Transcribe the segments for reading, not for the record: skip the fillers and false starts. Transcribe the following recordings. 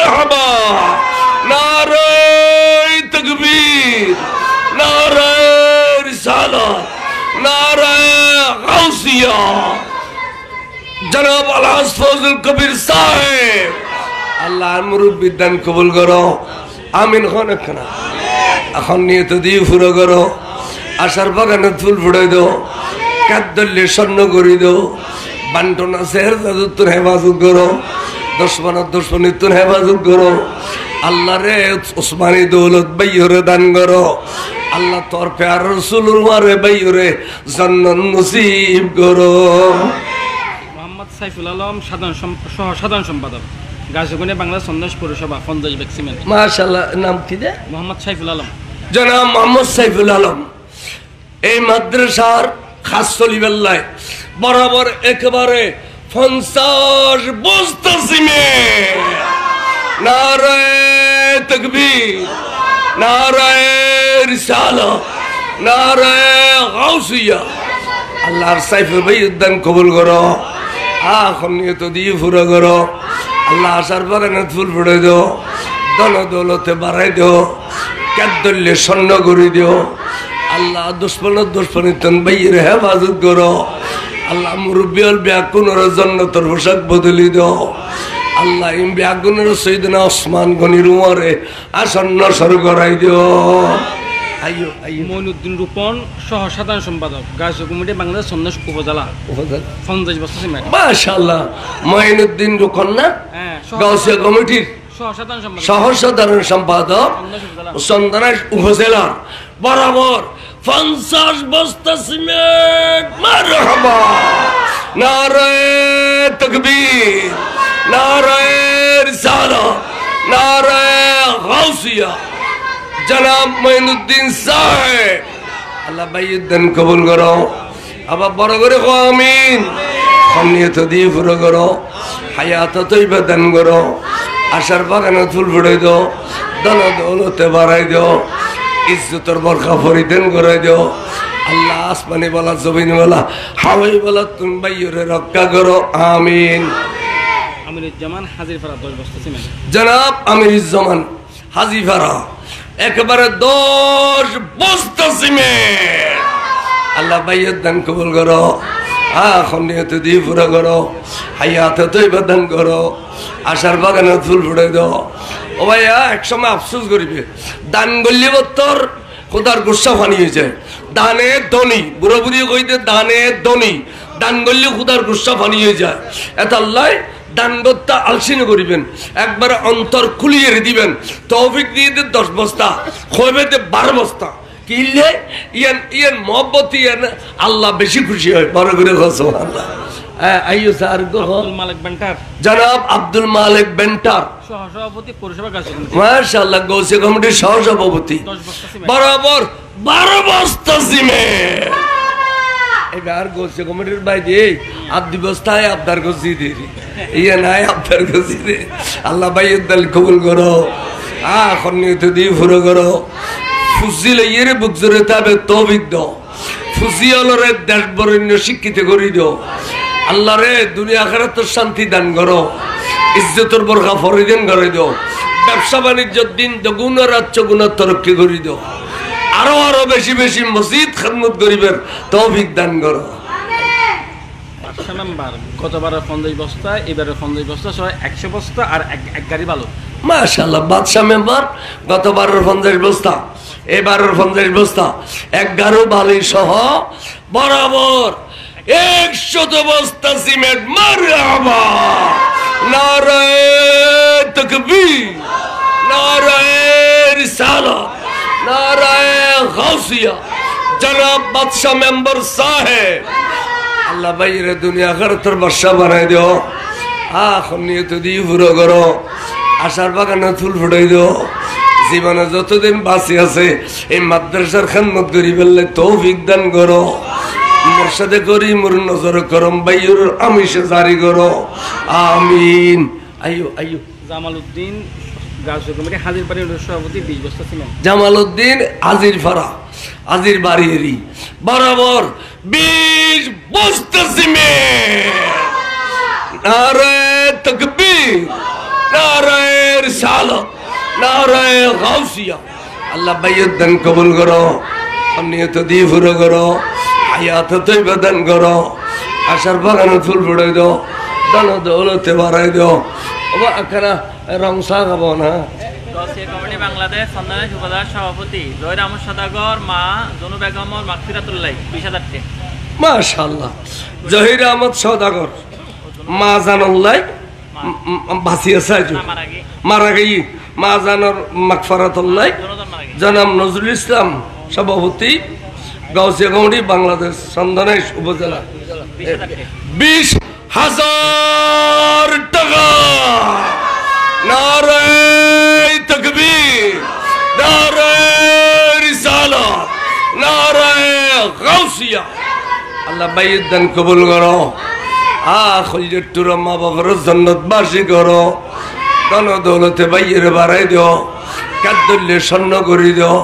মারহাবা নারে তাকবীর নারে রিসালাত নারে গাউসিয়া জনাব আলহাজ ফজল কবির সাহেব আল্লাহ মুরব্বি দান কবুল করো আমিন খানা এখন নিয়ে তো দিয়ে ফুরো করো আশার বাগানে ফুল ফুড়াই দো কাদ্দল্যে স্বর্ণ করি দো বান্টনা সেহের তোর হেফাজত করো দুশ্মনের তোর হেফাজত করো আল্লাহ রে উসমানী দৌলত বাইরে দান করো আল্লাহ তোর প্যার রসুলুর মারে বাইরে জান্নাত নসিব করো। মোহাম্মদ সাইফুল আলম সাধারণ সম্পাদক গাজীপুর বাংলা সন্দেশ পৌরসভা 50 ভ্যাকসিমেন্ট। মাশাআল্লাহ নাম কি দে? মোহাম্মদ সাইফুল আলম। জনাব মোহাম্মদ সাইফুল আলম এই মাদ্রাসার খাস সলিবেল্লায় বরাবর একেবারে 50 বস্তা সিমেন্ট নারে তাকবীর নারে রিসালাত নারে গাউসিয়া আল্লাহর সাইফুল ভাই উদ্যান কবুল করো এখন নিয়ে তো দিয়ে ফুরা করো আল্লাহ আসার বাগানে ফুল ফুটে দিও দল দৌলতে বাড়াই দিও কাদ্দল্যে স্বর্ণ করে দিও আল্লাহ দুশ্মনী তন বাইয়ের হেফাজত করো আল্লাহ মুরব্বিয়াল ব্যাকুনের জান্নাতের পোশাক বদলি দিও আল্লাহ ইম ব্যাকুনের সৈয়দনা ওসমান গনির উমরে আসন্ন সর করাই দিও। মঈনুদ্দিন রূপন সহ সাধারণ সম্পাদক গাজীপুর বাংলাদেশ সন্দেশ উপজেলা 50 বস্তা সিমেন্ট। মাশাআল্লাহ মঈনুদ্দিন রূপন না গাউসিয়া কমিটির সহ সাধারণ সম্পাদক সন্দেশ উপজেলা বরাবর 50 বস্তা সিমেন্ট মারহাবা নারে তাকবীর নারে রিসালাত নারে গাউসিয়া জনাব মঈনুদ্দিন সাহেব আল্লাহ বাইউদ্দিন কবুল করো আবার বড় করে কো আমিন খনিয়ত দিয়ে পুরো করো হায়াত তৈবা দান করো আশার বাগানে ফুল ফুটাই দো দল দৌলতে বাড়াই দো ইজ্জতের বরখা পরিধান করে দিও আল্লাহ আসমানি বলা জমিন বলা হাওয়াই বলা তুমি বাইরে রক্ষা করো আমিন। আমিরুজ্জামান হাজিরপাড়া 10 বস্তা সিমেন্ট। জনাব আমিরুজ্জামান হাজিরপাড়া একেবারে 10 বস্তা সিমেন্ট আল্লাহ বাইয়ের দান কবুল করো এখন নিয়ত দিয়ে পুরো করো হায়াতে তৈবা দান করো আশার বাগানে ফুল ফুটাই দাও। ও ভাইয়া একসময় আফসোস করিবে দান গল্লি বত্তর খোদার গুসা ফানি হয়েছে দানে ধনী বুড়ো বুড়ি কইতে দানে ধনী দান গল্লি খোদার গুসা ফানি হয়ে যায় এত আল্লাহ দান করতে আলসিনে করিবেন একবার অন্তর খুলিয়ে দিবেন তৌফিক দিয়ে 10 বস্তা খোবেতে 12 বস্তা কিনলে ইয়ান মহব্বত ইয়ান আল্লাহ বেশি খুশি হয় বড় করে সুবহানাল্লাহ। আইয়ো স্যার আব্দুল মালিক বেন্টার জনাব আব্দুল মালিক বেন্টার সহসভাপতি পৌরসভা গাজীপুর মাশাআল্লাহ গৌসে কমিটির সহসভাপতি বরাবর 12 বস্তা সিমেন্ট এবার গৌসে কমিটির বাইরে আব্দি বস্তায় আবদার গজি দে ইয়া নাই আবদার গজি দে আল্লাহ বাইয়ের দল কবুল করো এখন নিয়ত দিয়ে পুরো করো ফুজিলে ইয়েরে বুক জোরে তাবে তৌফিক দাও ফুজিয়ালরে দেশ বরেণ্য শিক্ষিত করি দাও আল্লাহ রে দুনিয়া আখিরাত শান্তি দান করো ইজ্জতের বরখা পরিধান করে দাও ব্যবসা বাণিজ্য দিন দুগুণ রাত গুণ তরক্কি করে দাও আরো বেশি বেশি মসজিদ খেদমত করিবেন তৌফিক দান করো। বাদশা মেম্বার গতবার 50 বস্তা এবারে 50 বস্তা সহ 100 বস্তা আর এক গাড়ি বালু। মাশাআল্লাহ বাদশা মেম্বার গতবার 50 বস্তা এবারের 50 বস্তা 11 বালি সহ বরাবর 100 বস্তা সিমেন্ট মারহাবা নারে তাকবীর নারে রিসালাত নারে গাউসিয়া জনাব বাদশা মেম্বার সাহেব আল্লাহ বাইরে দুনিয়া আখিরাতের বাদশা বানাই দিও এখন নিয়ত দিয়ে পুরো করো আশার বাগানে ফুল ফুটাই দিও জীবনে যতদিন বাঁচি আছে এই মাদ্রাসার খেদমত করি ফেললে তৌফিক দান করো মুর্শিদে করি মোর নজর করম বাইয়ুর আমিষে জারি করো আমিন। আইয়ো আইয়ো জামালউদ্দিন গাজীপুর কমিটি হাজিরপাড়া সভাপতি 20 বস্তা সিমেন্ট। জামালউদ্দিন হাজিরপাড়া হাজির বাড়িয়েরি বরাবর 20 বস্তা সিমেন্ট নারে তাকবীর নারে নারায়ে গাউসিয়া আল্লাহ বাইয়ের দান কবুল করো নিয়ত দিয়ে পুরো করো হায়াত তৈবা দান করো আশার বাগানে ফুল ফুটাই দাও দান দৌলতে বাড়াই দাও ওবা এখানে রং চা খাবো না কমিটি বাংলাদেশ সন্ন্যাস উপজেলার সভাপতি জহির আহমদ সদাগর মা জনু বেগমর মাগফিরাতুল্লাহ 20,000 টাকা মাশাআল্লাহ জহির আহমদ সওদাগর মা জানাল্লাহ বাঁচি আছে মারা গেই মা জানার মাগফিরাতুল্লাহ জনাব নজরুল ইসলাম সভাপতি গাউসিয়া কমিটি বাংলাদেশ সন্ন্যাস উপজেলা 20,000 টাকা নারায়ে তাকবীর নারায়ে রিসালাত নারায়ে গাউসিয়া আল্লাহ বাইয়ের দান কবুল করো খলিজের টুরা মা বাবার জান্নাতবাসী করো ধন দৌলতে বাইয়ের বাড়াই দিও কাদ্দুল্যে স্বর্ণ করি দিও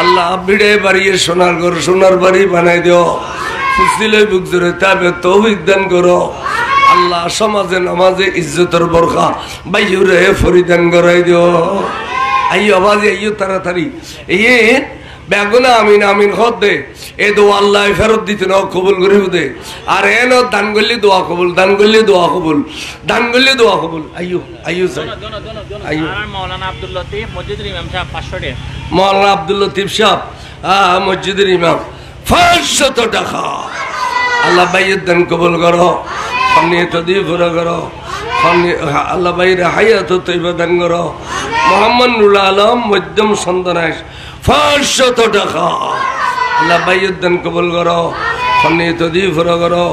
আল্লাহ বিড়ে বাড়িয়ে সোনার ঘর সোনার বাড়ি বানাই দিও ফুসিলে বুক জোরে তাবে তৌফিক দান করো আল্লাহ সমাজে নামাজে ইজ্জতের বরখা বাইরে ফরিদান করাই দিও আইয়ো আওয়াজে আইয়ো তাড়াতাড়ি এই বেগুনা আমিন আমিন হদ দে এ দোয়া আল্লাহ ফেরত দিতে না কবুল করে দে আর এন দান করলে দোয়া কবুল দান করলে দোয়া কবুল দান করলে দোয়া কবুল আইয়ো আইয়ো স্যার আইয়ো আর মাওলানা আব্দুল লতিফ মসজিদের ইমাম সাহেব 500 টাকা মাওলানা আব্দুল লতিফ সাহেব মসজিদের ইমাম 500 টাকা আল্লাহ বাইয়ের দান কবুল করো নিয়ত দিয়ে পুরো করো আল্লাহ বাইরে হায়াত তৈবা দান করো মোহাম্মদ নুরুল আলম মধ্যম সন্তানাস 500 টাকা আল্লাহ বাইয়ের দান কবুল করো নিয়ত দিয়ে পুরো করো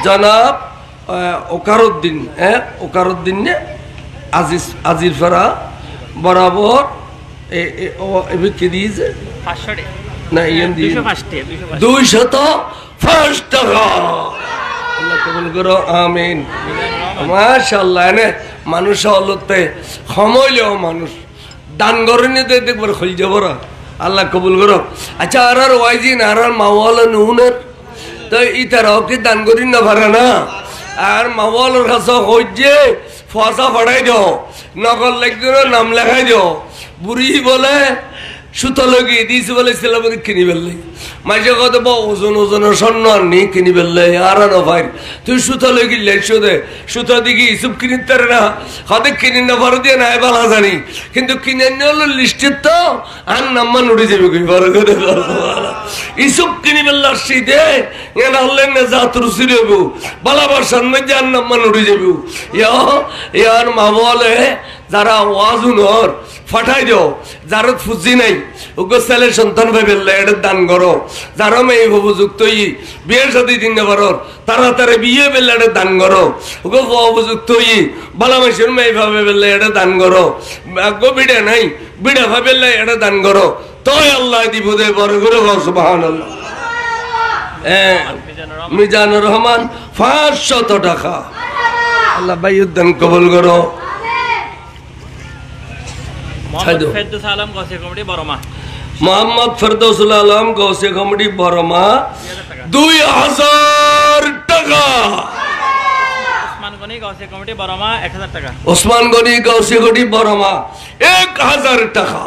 জনাব ওকারুদ্দিন ওকারুদ্দিন নে আজির ফেরা বরাবর কি দিয়েছে 500 টাকা না ইয়েন দিয়ে 205 টাকা আল্লাহ কবুল করো আমিন মাশাআল্লাহ এনে মানুষ হলতে সময়লেও মানুষ দান করেনি তো দেখবার খুল যাব আল্লাহ কবুল করো আচ্ছা আর ওয়াইজিন আর মাওয়ালা নুনের তো ইতারাও কি দান করি না পারে না আর মাওয়ালার কাছে হইছে ফসা ফাড়াই দাও নকল লাগছিল নাম লেখাই দাও বুড়ি বলে সুতো লাগিয়ে দিয়েছে বলে ছেলে কিনি ফেললে মাঝে কত ওজন ওজনের স্বর্ণ আননি কিনি ফেললে আর ভাই তুই সুতো লাগিয়ে সুদে সুতো দিকে ইসব কিনিতে পারে না হয়তো কিনি না পারো দিয়ে নাই বলা জানি কিন্তু কিনে নিয়ে হলো লিস্টের তো আর নাম্বার উঠে যাবে ইসব কিনি ফেললে আসছি দে এনে হলেন না যা তোর সিলেবু বালাবার সামনে যে আর নাম্বার উঠে যাবে ইয়ার মা বলে যারা ওয়াজ উনর ফাটাই দাও যারা ফুজি নাই ওকে ছেলে সন্তান ভাইবেললে এটা দান করো যারা মেয়ে উপযুক্ত বিয়ের সাথে দিন পারো তাড়াতাড়ি বিয়ে বেললে এটা দান করো ওকে উপযুক্ত বালা মাসের মেয়ে ভাবে বেললে এটা দান করো বিড়ে নাই বিড়ে ভাবেললে এটা দান করো তোই আল্লাহ দিব দে বড় করে সুবহানাল্লাহ মিজানুর রহমান 500 টাকা আল্লাহ বাইয়ের দান কবুল করো মোহাম্মদ ফেরদৌসুল আলম গৌসিয়া কমিটি বড়মা 2000 টাকা ওসমান গনি গৌসিয়া কমিটি বড়মা 1000 টাকা ওসমান গনি গৌসিয়া কমিটি বড়মা 1000 টাকা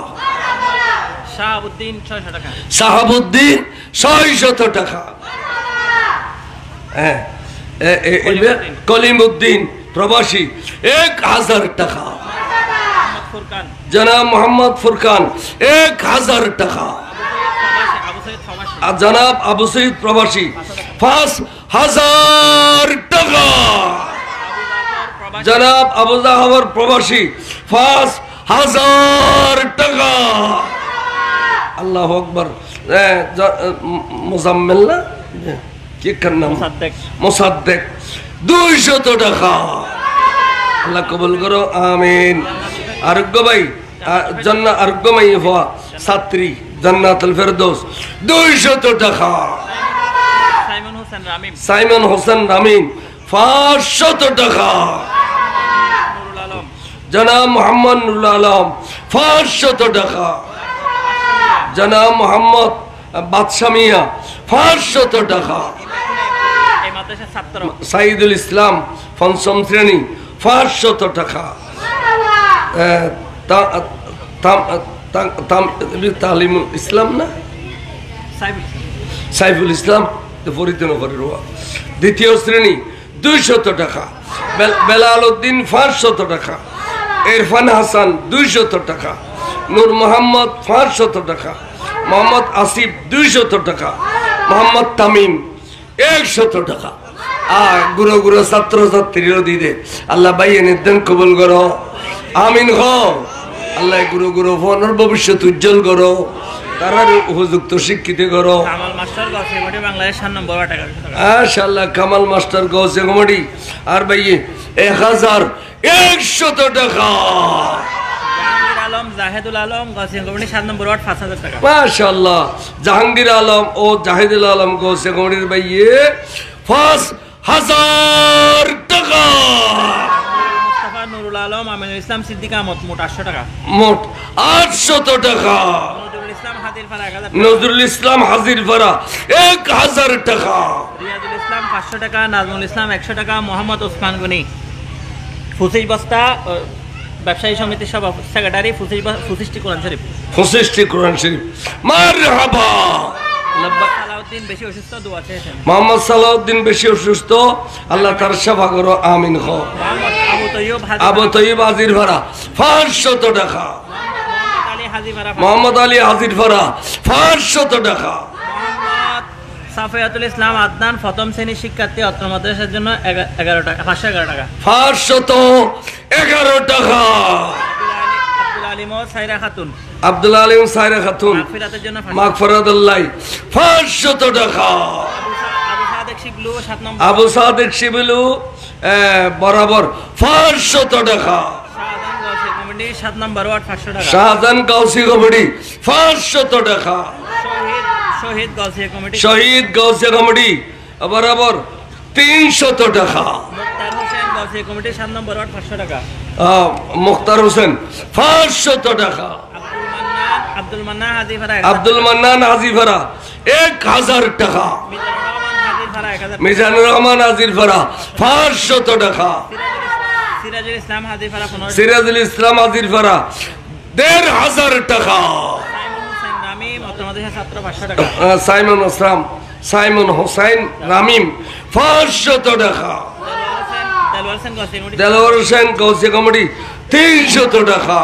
শাহাবুদ্দিন 600 টাকা শাহাবুদ্দিন 600 টাকা কলিমউদ্দিন প্রবাসী 1000 টাকা জনাব মোহাম্মদ ফুরকান 1000 টাকা জনাব আবু সঈদ প্রবাসী 5000 টাকা জনাব আবু জাহর প্রবাসী 5000 টাকা আল্লাহু আকবার মুজাম্মিল না কি কার নাম মুসাদ্দেক 200 টাকা আল্লাহ কবুল করো আমিন আরোগ্য ভাই জান্নাত আরোগ্য মাই হওয়া ছাত্রী জান্নাতুল ফেরদৌস 200 টাকা সাইমন হোসেন রামিন 500 টাকা জনাব মোহাম্মদ নুরুল আলম 500 টাকা জনাব মোহাম্মদ বাদশামিয়া 500 টাকা সাইদুল ইসলাম পঞ্চম শ্রেণী 500 টাকা তালিমুল ইসলাম না সাইফুল ইসলাম ফরিদ নগরের। দ্বিতীয় শ্রেণী 200 টাকা। বেলাল উদ্দিন 500 টাকা। ইরফান হাসান 200 টাকা। নূর মোহাম্মদ 500 টাকা। মোহাম্মদ আসিফ 200 টাকা। মোহাম্মদ তামিম 100 টাকা। আর গুরু গুরু ছাত্র ছাত্রীরও দিদে আল্লাহ বাইয়ে নির্দেন কবুল করো, আমিন হো। আল্লাহ গুরু গুরু ফোনের ভবিষ্যৎ উজ্জ্বল করো, তারা উপযুক্ত শিক্ষিত করো। কামাল মাস্টার গৌসে কমিটি বাংলাদেশ 7 নম্বর টাকা। মাশাআল্লাহ কামাল মাস্টার গৌসে কমিটি আর ভাইয়ে 1100 টাকা। জাহাঙ্গীর আলম জাহেদুল আলম গৌসে কমিটি 7 নম্বর ওয়ার্ড 5000 টাকা। মাশাআল্লাহ জাহাঙ্গীর আলম ও জাহিদুল আলম গৌসে কমিটির ভাইয়ে 5000 টাকা। মুস্তাফা নুরুল আলম আমিনুল ইসলাম সিদ্দিক আহমদ মোট 800 টাকা। মোট 800 টাকা। নজরুল ইসলাম হাজির ফারা 1000 টাকা। নজরুল ইসলাম হাজির ফারা 1000 টাকা। রিয়াজুল ইসলাম 500 টাকা। নাজমুল ইসলাম 100 টাকা। মোহাম্মদ ওসমান গনি 25 বস্তা ব্যবসায়ী সমিতির সভাপতি সেক্রেটারি 25টি কোরআন শরীফ। 25টি কোরআন শরীফ। মারহাবা। সালাউদ্দিন বেশি অসুস্থ, দোয়া চেয়েছেন। মোহাম্মদ সালাউদ্দিন বেশি অসুস্থ, আল্লাহ তার সেবা করো, আমিন হো। আবু তৈয়ব হাজির ফারা 500 টাকা। মোহাম্মদ আলী হাজির ফারা 500 টাকা। সাফিয়াতুল ইসলাম আদনান প্রথম শ্রেণীর শিক্ষার্থী অত্র মাদ্রাসার জন্য 11 টাকা 511 টাকা। 511 টাকা। আব্দুল আলিম ও সাইরা খাতুন আব্দুল আলিম সাইরা খাতুন মাগফিরাতের জন্য মাগফিরাতুল্লাহ 500 টাকা। আবু সাদেক শিবলু 7 নম্বর। আবু সাদেক শিবলু বরাবর 500 টাকা। শাহজাহান গৌসি কমিটি 7 নম্বর ওয়ার্ড 500 টাকা। শাহজাহান গৌসি কমিটি 500 টাকা। শহীদ গৌসি কমিটি শহীদ গৌসি কমিটি বরাবর 300 টাকা। মুক্তার হোসেন গৌসি কমিটি 7 নম্বর ওয়ার্ড 500 টাকা। মুক্তার হোসেন 500 টাকা। আব্দুল মান্নান হাজিফারা আব্দুল মান্নান হাজিফারা 1000 টাকা। মিজানুর রহমান হাজিফারা 500 টাকা। সিরাজুল ইসলাম হাজিফারা 15। সিরাজুল ইসলাম হাজিফারা 1500 টাকা। সাইমন হোসেন রামিম 500 টাকা। দেলোয়ার হোসেন গৌসি কমিটি 300 টাকা।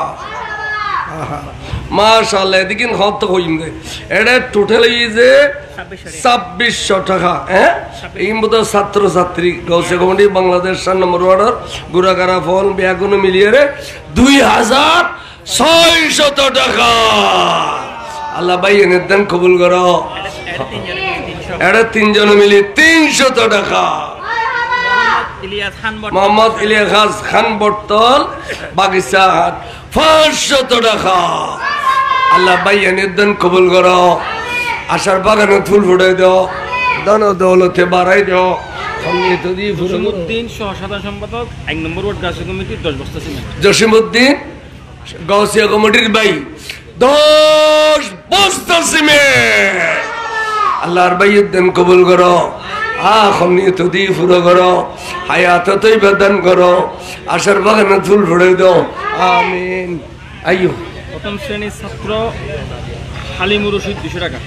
মাশাআল্লাহ এদিকে হত হইম দে এটা টোটাল যে 2600 টাকা। হ্যাঁ এই মতো ছাত্র ছাত্রী গৌসি কমিটি বাংলাদেশ 7 নম্বর ওয়ার্ডের গুড়াগাড়া ফল ব্যাগুন মিলিয়ে 2600 টাকা। আল্লাহ ভাই এনের দান কবুল করো। এটা 3 জন মিলি 300 টাকা। মোহাম্মদ ইলিয়াস খান বটতল বাগিচা হাট 500 টাকা। আল্লাহ ভাই এনের দান কবুল করো। আশার বাগানে ফুল ফুটাই দাও, দান দৌলতে বাড়াই দাও। জসিমউদ্দিন সহ সাধারণ সম্পাদক 1 নম্বর ওয়ার্ড গাছিয়া কমিটি 10 বস্তা সিমেন্ট। জসিমউদ্দিন গাছিয়া কমিটির ভাই 10 বস্তা সিমেন্ট। আল্লাহর ভাইয়ের দান কবুল করো। নিয়ত দিয়ে পুরো করো, হায়াত তৈবা দান করো, আশার বাগানে ফুল ফুটাই দাও, আমিন। আইয়ো প্রথম শ্রেণীর ছাত্র হালিমুর রশিদ 200 টাকা।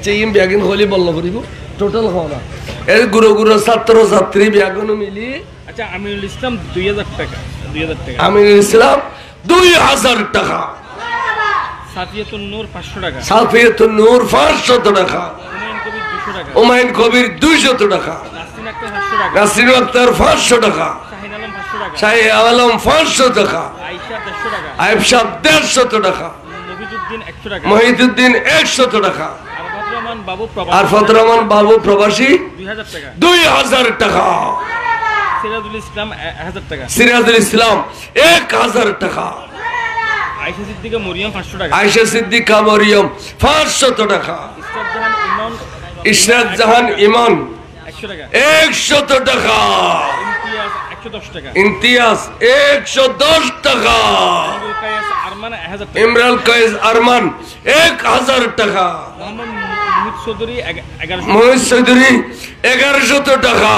চেইম ব্যাগিন হলি বললো করিব টোটাল খাওয়া না এই গুরু গুরু ছাত্র ছাত্রী ব্যাগন মিলি। আচ্ছা আমিনুল ইসলাম 2000 টাকা। 2000 টাকা। আমিনুল ইসলাম 2000 টাকা। সাফিয়াতুন নূর 500 টাকা। সাফিয়াতুন নূর 500 টাকা। হুমায়ুন কবির 200 টাকা। হুমায়ুন কবির 200 টাকা। নাসরিন আক্তার 500 টাকা। নাসরিন আক্তার 500 টাকা। শাহিন আলম 500 শাহিন আলম 500 টাকা। টাকা। আয়েশা 150 টাকা। আয়েশা 150 টাকা। মহিদুদ্দিন 100 টাকা। মহিদুদ্দিন 100 টাকা। আরফাত রহমান বাবু প্রবাসী 2000 টাকা। 2000 টাকা। সিরাজুল ইসলাম 1000 টাকা। সিরাজুল ইসলাম 1000 টাকা। আয়েশা সিদ্দিকা মরিয়ম 500 টাকা। আয়েশা সিদ্দিকা মরিয়ম 500 টাকা। ইশরাত জাহান ইমন 100 টাকা। 100 টাকা। ইমতিয়াজ 110 টাকা। ইমতিয়াজ 110 টাকা। ইমরান কায়েস আরমান 1000 টাকা। মোহাম্মদ মুহিত চৌধুরী 1100 মহিত চৌধুরী 1100 টাকা।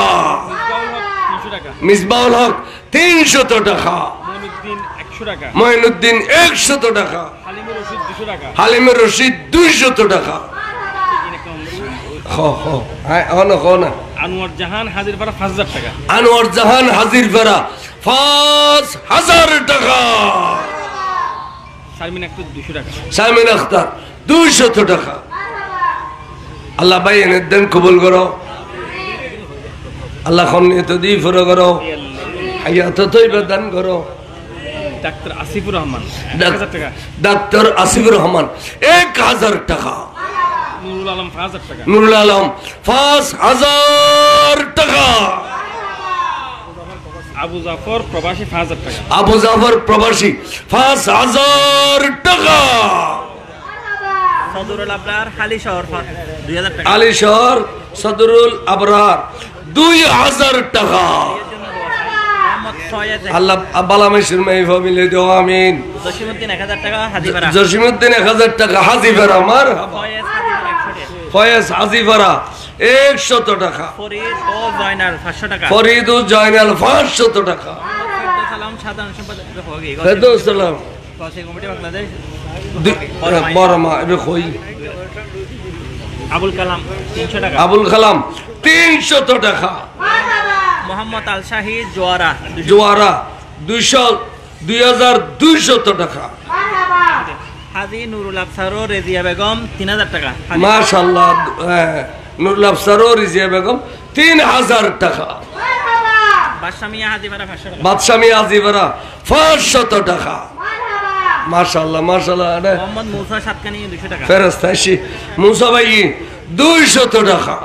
টাকা। মিসবাউল হক 300 টাকা। মঈনুদ্দিন 100 টাকা, মঈনুদ্দিন 100 টাকা, হালিমুর রশিদ 200 টাকা, হালিমের রশিদ 200 টাকা। আনোয়ার জাহান হাজিরপাড়া 5000 টাকা, আনোয়ার জাহান হাজিরপাড়া 5000 টাকা, শারমিন আক্তার 200 টাকা, শারমিন আখতার 200 টাকা। আল্লাহ ভাই এনে দেন কবুল করো, আল্লাহ খন্নিয়ত দি ফুরো করো, হায়াত তৈবা দান করো। ডাক্তার আসিফুর রহমান 1000 টাকা, ডাক্তার আসিফুর রহমান 1000 টাকা, নুরুল আলম 5000 টাকা, নুরুল আলম 5000 টাকা, আবু জাফর প্রবাসী 5000 টাকা, আবু জাফর প্রবাসী 5000 টাকা, সদরুল আবরার হালি শহর 2000 টাকা, আলী শহর সদরুল আবরার 2000 টাকা। মোহাম্মদ সৈয়দ আল্লাহ বালামেশের মেহফা মিলে দেও আমিন। জসিমউদ্দিন 1000 টাকা হাজিপাড়া, জসিমউদ্দিন 1000 টাকা হাজিপাড়া, আমার ফয়েজ হাজিপাড়া 100 ফয়েজ 100 টাকা, টাকা, ফরিদ ও জয়নাল 500 টাকা, ফরিদ ও জয়নাল 500 টাকা, সালাম সাধারণ সম্পাদক ফেরদৌস সালাম কমিটি বাংলাদেশ, বড় মা এবে কই আবুল কালাম 300 টাকা, আবুল কালাম 300 টাকা, মোহাম্মদ আল শাহিদ জোয়ারা জোয়ারা 2200 টাকা, হাজি নুরুল আফসার ও রেজিয়া বেগম 3000 টাকা, মাশাআল্লাহ। নুরুল আফসার ও রিজিয়া বেগম 3000 টাকা, বাদশামিয়া হাজিপাড়া 500 টাকা, বাদশামী আজিবারা 500 টাকা, মাশাআল্লাহ মাশাআল্লাহ। মোহাম্মদ মুসা সাতকানি 200 টাকা, ফেরেশতা এসে মুসা ভাই 200 টাকা,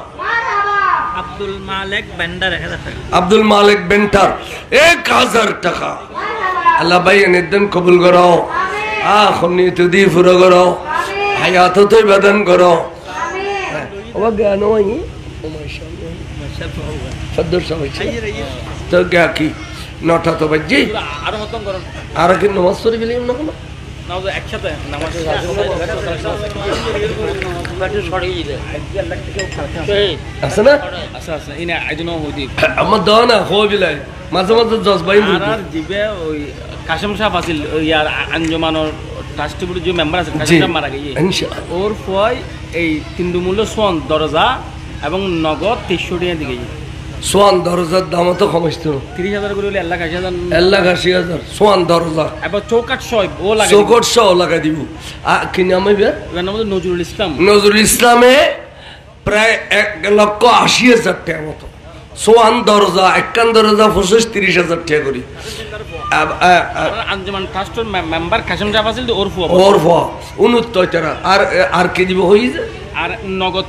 আব্দুল মালেক বেন্ডার 1000 টাকা, আব্দুল মালিক বেন্টার 1000 টাকা। আল্লাহ ভাই নির্দেন কবুল করো, খন্নিয়ত দি ফুরো করো, হায়াত তৈবা দান করো। ও গানো আই ও মাশাআল্লাহ ফদর সবাই তো গা কি নটা তো বাজে আরো মতন করুন, আর কি নামাজ পড়ে গেলাম না কোনো নাও একসাথে নামাজ আছে না? আচ্ছা আচ্ছা ইনা আইজনো হইদি আমার দাও না হো বিলাই মাঝে মাঝে জজ ভাই আর জিবে ওই কাশেম সাহেব আছিল ইয়ার আঞ্জমানোর ট্রাস্টি বোর্ডের যে মেম্বার আছে জি কাশেম সাহেব মারা গিয়ে ইনশাআল্লাহ ওর ফয় এই তিনমূল্য সোন দরজা এবং নগদ 300 টাকা দিকে সোয়ান দরজার দাম তো কমাইছিল 30,000 করে হলে 1,80,000 1,80,000 সোয়ান দরজা এবার চৌকাট সব ও লাগে চৌকট সহ লাগাই দিব কি নাম হইবে এবার নাম হচ্ছে নজরুল ইসলাম। নজরুল ইসলামে প্রায় 1,80,000 টাকা মতো সোয়ান দরজা একখান দরজা 25-30,000 টাকা করি আঞ্জমান ট্রাস্টের মেম্বার কাশেম সাহেব আছিল ওর ফুয়া ওর ফা 69 টাকা আর কি দিব হইছে আর নগদ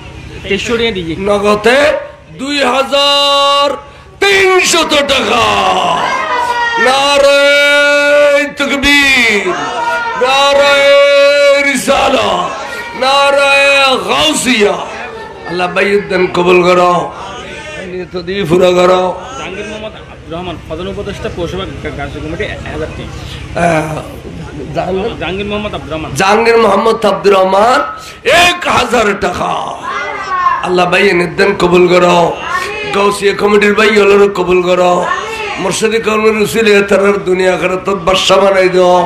300 টাকা দিয়ে নগদে 2,300 টাকা। নারে তাকবীর, নারে রিসালাত, নারে গাউসিয়া। আল্লাহ বাইয়ুদ্দিন কবুল করো, নিয়ত দিয়ে পুরা করো। জাহাঙ্গীর মোহাম্মদ আব্দুর রহমান প্রধান উপদেষ্টা পৌরসভা কার্য কমিটি 1000 টাকা। জাহাঙ্গীর মোহাম্মদ আব্দুর রহমান, জাহাঙ্গীর মোহাম্মদ আব্দুর রহমান 1000 টাকা। আল্লাহ ভাই নির্দেন কবুল করো, গাউসিয়া কমিটির ভাই হলো কবুল করো, মুর্শিদি কর্মের উসিলে তার দুনিয়া করে তো বাদশা বানাই দাও।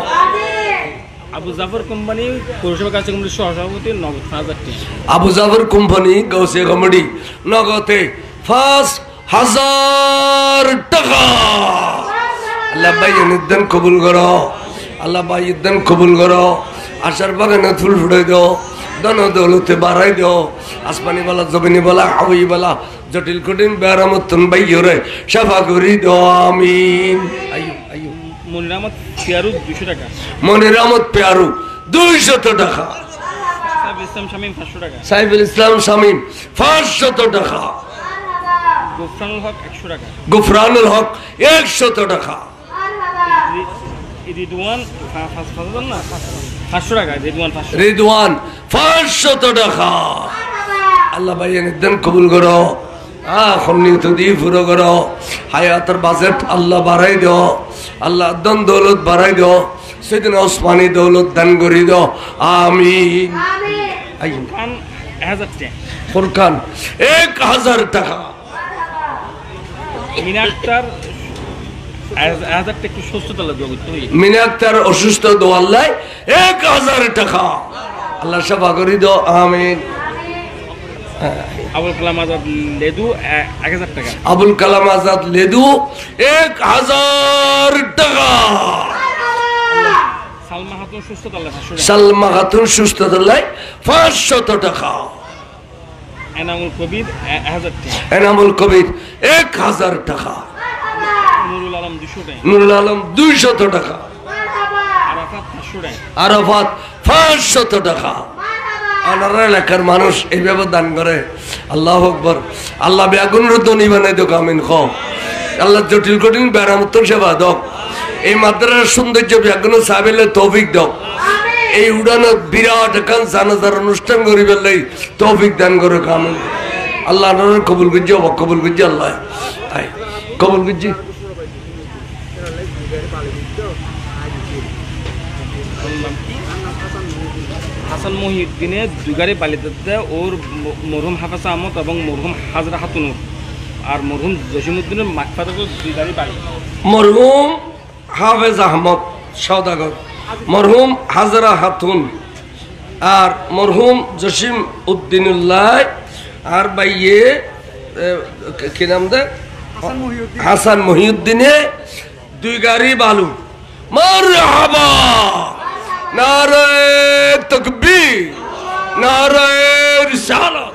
আবু জাফর কোম্পানি পৌরসভা কার্য কমিটির সহসভাপতি নগদ 5000 টাকা। আবু জাফর কোম্পানি গাউসিয়া কমিটি নগদে 5000 টাকা। আল্লাহ ভাই নির্দেন কবুল করো, আল্লাহ ভাই নির্দেন কবুল করো। আশার বাগানে ফুল ফুটাই দাও, দন দৌলতে বাড়াই দাও, আসমানি বালা জমিনি বালা হাওয়াই বালা জটিল কঠিন বেড়ামতন বাইরে সাফা করি দাও আমিন। আইয়ো আইয়ো মনির আহমদ পেয়ারু 200 টাকা। মনির আহমদ পেয়ারু 200 টাকা। সাইফুল ইসলাম শামীম 500 টাকা। সাইফুল ইসলাম শামীম 500 টাকা। গোফরানুল হক 100 টাকা। গুফরানুল হক 100 টাকা। রিদওয়ান 500 টাকা। রিদওয়ান 500। রিদওয়ান 500 টাকা। আল্লাহ ভাই নির্দেন কবুল করো, খন্নিয়ত দিয়ে পুরো করো, হায়াতের বাজেট আল্লাহ বাড়াই দাও, আল্লাহ দন দৌলত বাড়াই দাও, সেদিন ওসমানী দৌলত দান করি দাও আমিন। ফুরকান 1000 টাকা। ফুরকান 1000 টাকা। মিনা আক্তার 1000 টাকা একটু সুস্থ তালা দোয়া করতে হবে। মিনা আক্তার অসুস্থ দোয়াল্লাই 1000 টাকা আল্লাহ সাফা করি দো আমিন। আবুল কালাম আজাদ লেদু 1000 টাকা। আবুল কালাম আজাদ লেদু 1000 টাকা। সালমা খাতুন সুস্থ তালা 500 টাকা। সালমা খাতুন সুস্থ তালাই 500 টাকা। এনামুল কবির 1000 টাকা। এনামুল কবির 1000 টাকা। নুরুল আলম 200 টাকা। নুরুল আলম 200 টাকা। আরাফাত 500 টাকা। আরাফাত 500 টাকা। আনারা এলাকার মানুষ এইভাবে দান করে। আল্লাহু আকবার। আল্লাহ বেগুনের ধনী বানাই দোক আমিন খ। আল্লাহ জটিল কঠিন বেরামত্তর সেবা দক। এই মাদ্রাসার সৌন্দর্য বেগুনের সাবিলে তৌফিক দক। এই উড়ানো বিরাট এখান জানাজার অনুষ্ঠান করি বেলাই তৌফিক দান করে আমিন। আল্লাহ আনারা কবুল করছি অবাক কবুল করছি আল্লাহ কবুল করছি। হাসান মহিউদ্দিনের দুগারি বালিদাতে ওর মরহুম হাফেজ আহমদ এবং মরহুম হাজরা খাতুনুর আর মরহুম জসিমউদ্দিনের মাকফাদাত দুগারি বাড়ি। মরহুম হাফেজ আহমদ সওদাগর, মরহুম হাজরা খাতুন আর মরহুম জসিম উদ্দিনুল্লাহ আর বাইয়ে কি নাম দে হাসান মহিউদ্দিনে 2 গাড়ি বালু। মারহাবা নারে তাকবীর নারে রিসালাত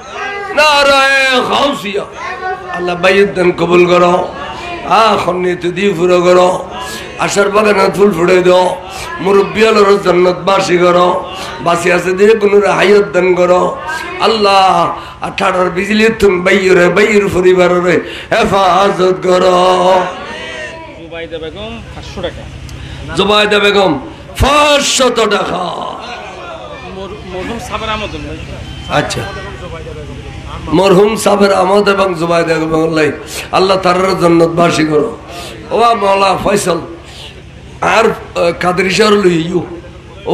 নারে গাউসিয়া। আল্লাহ বাইয়দান কবুল করো। খন্নিত দি পুরো করো। আশার বাগানে ফুল ফুটে দাও। মুরব্বী আলোর জান্নাত বাসী করো। বাসি আছে দিয়ে কোনো হায়াত দান করো। আল্লাহ 18 বিজলি তুমি বাইয়ের পরিবারের হেফাজত করো। জুবাইদা বেগম 500 টাকা। জুবাইদা বেগম 500 টাকা। মরহুম সাবের আহমদ। আচ্ছা মরহুম সাবের আহমদ এবং জুবাইদা বেগম আল্লাহ তার জান্নাত বাসী করো। ও মাওলা ফয়সাল আর কাদের ইশার লইও ও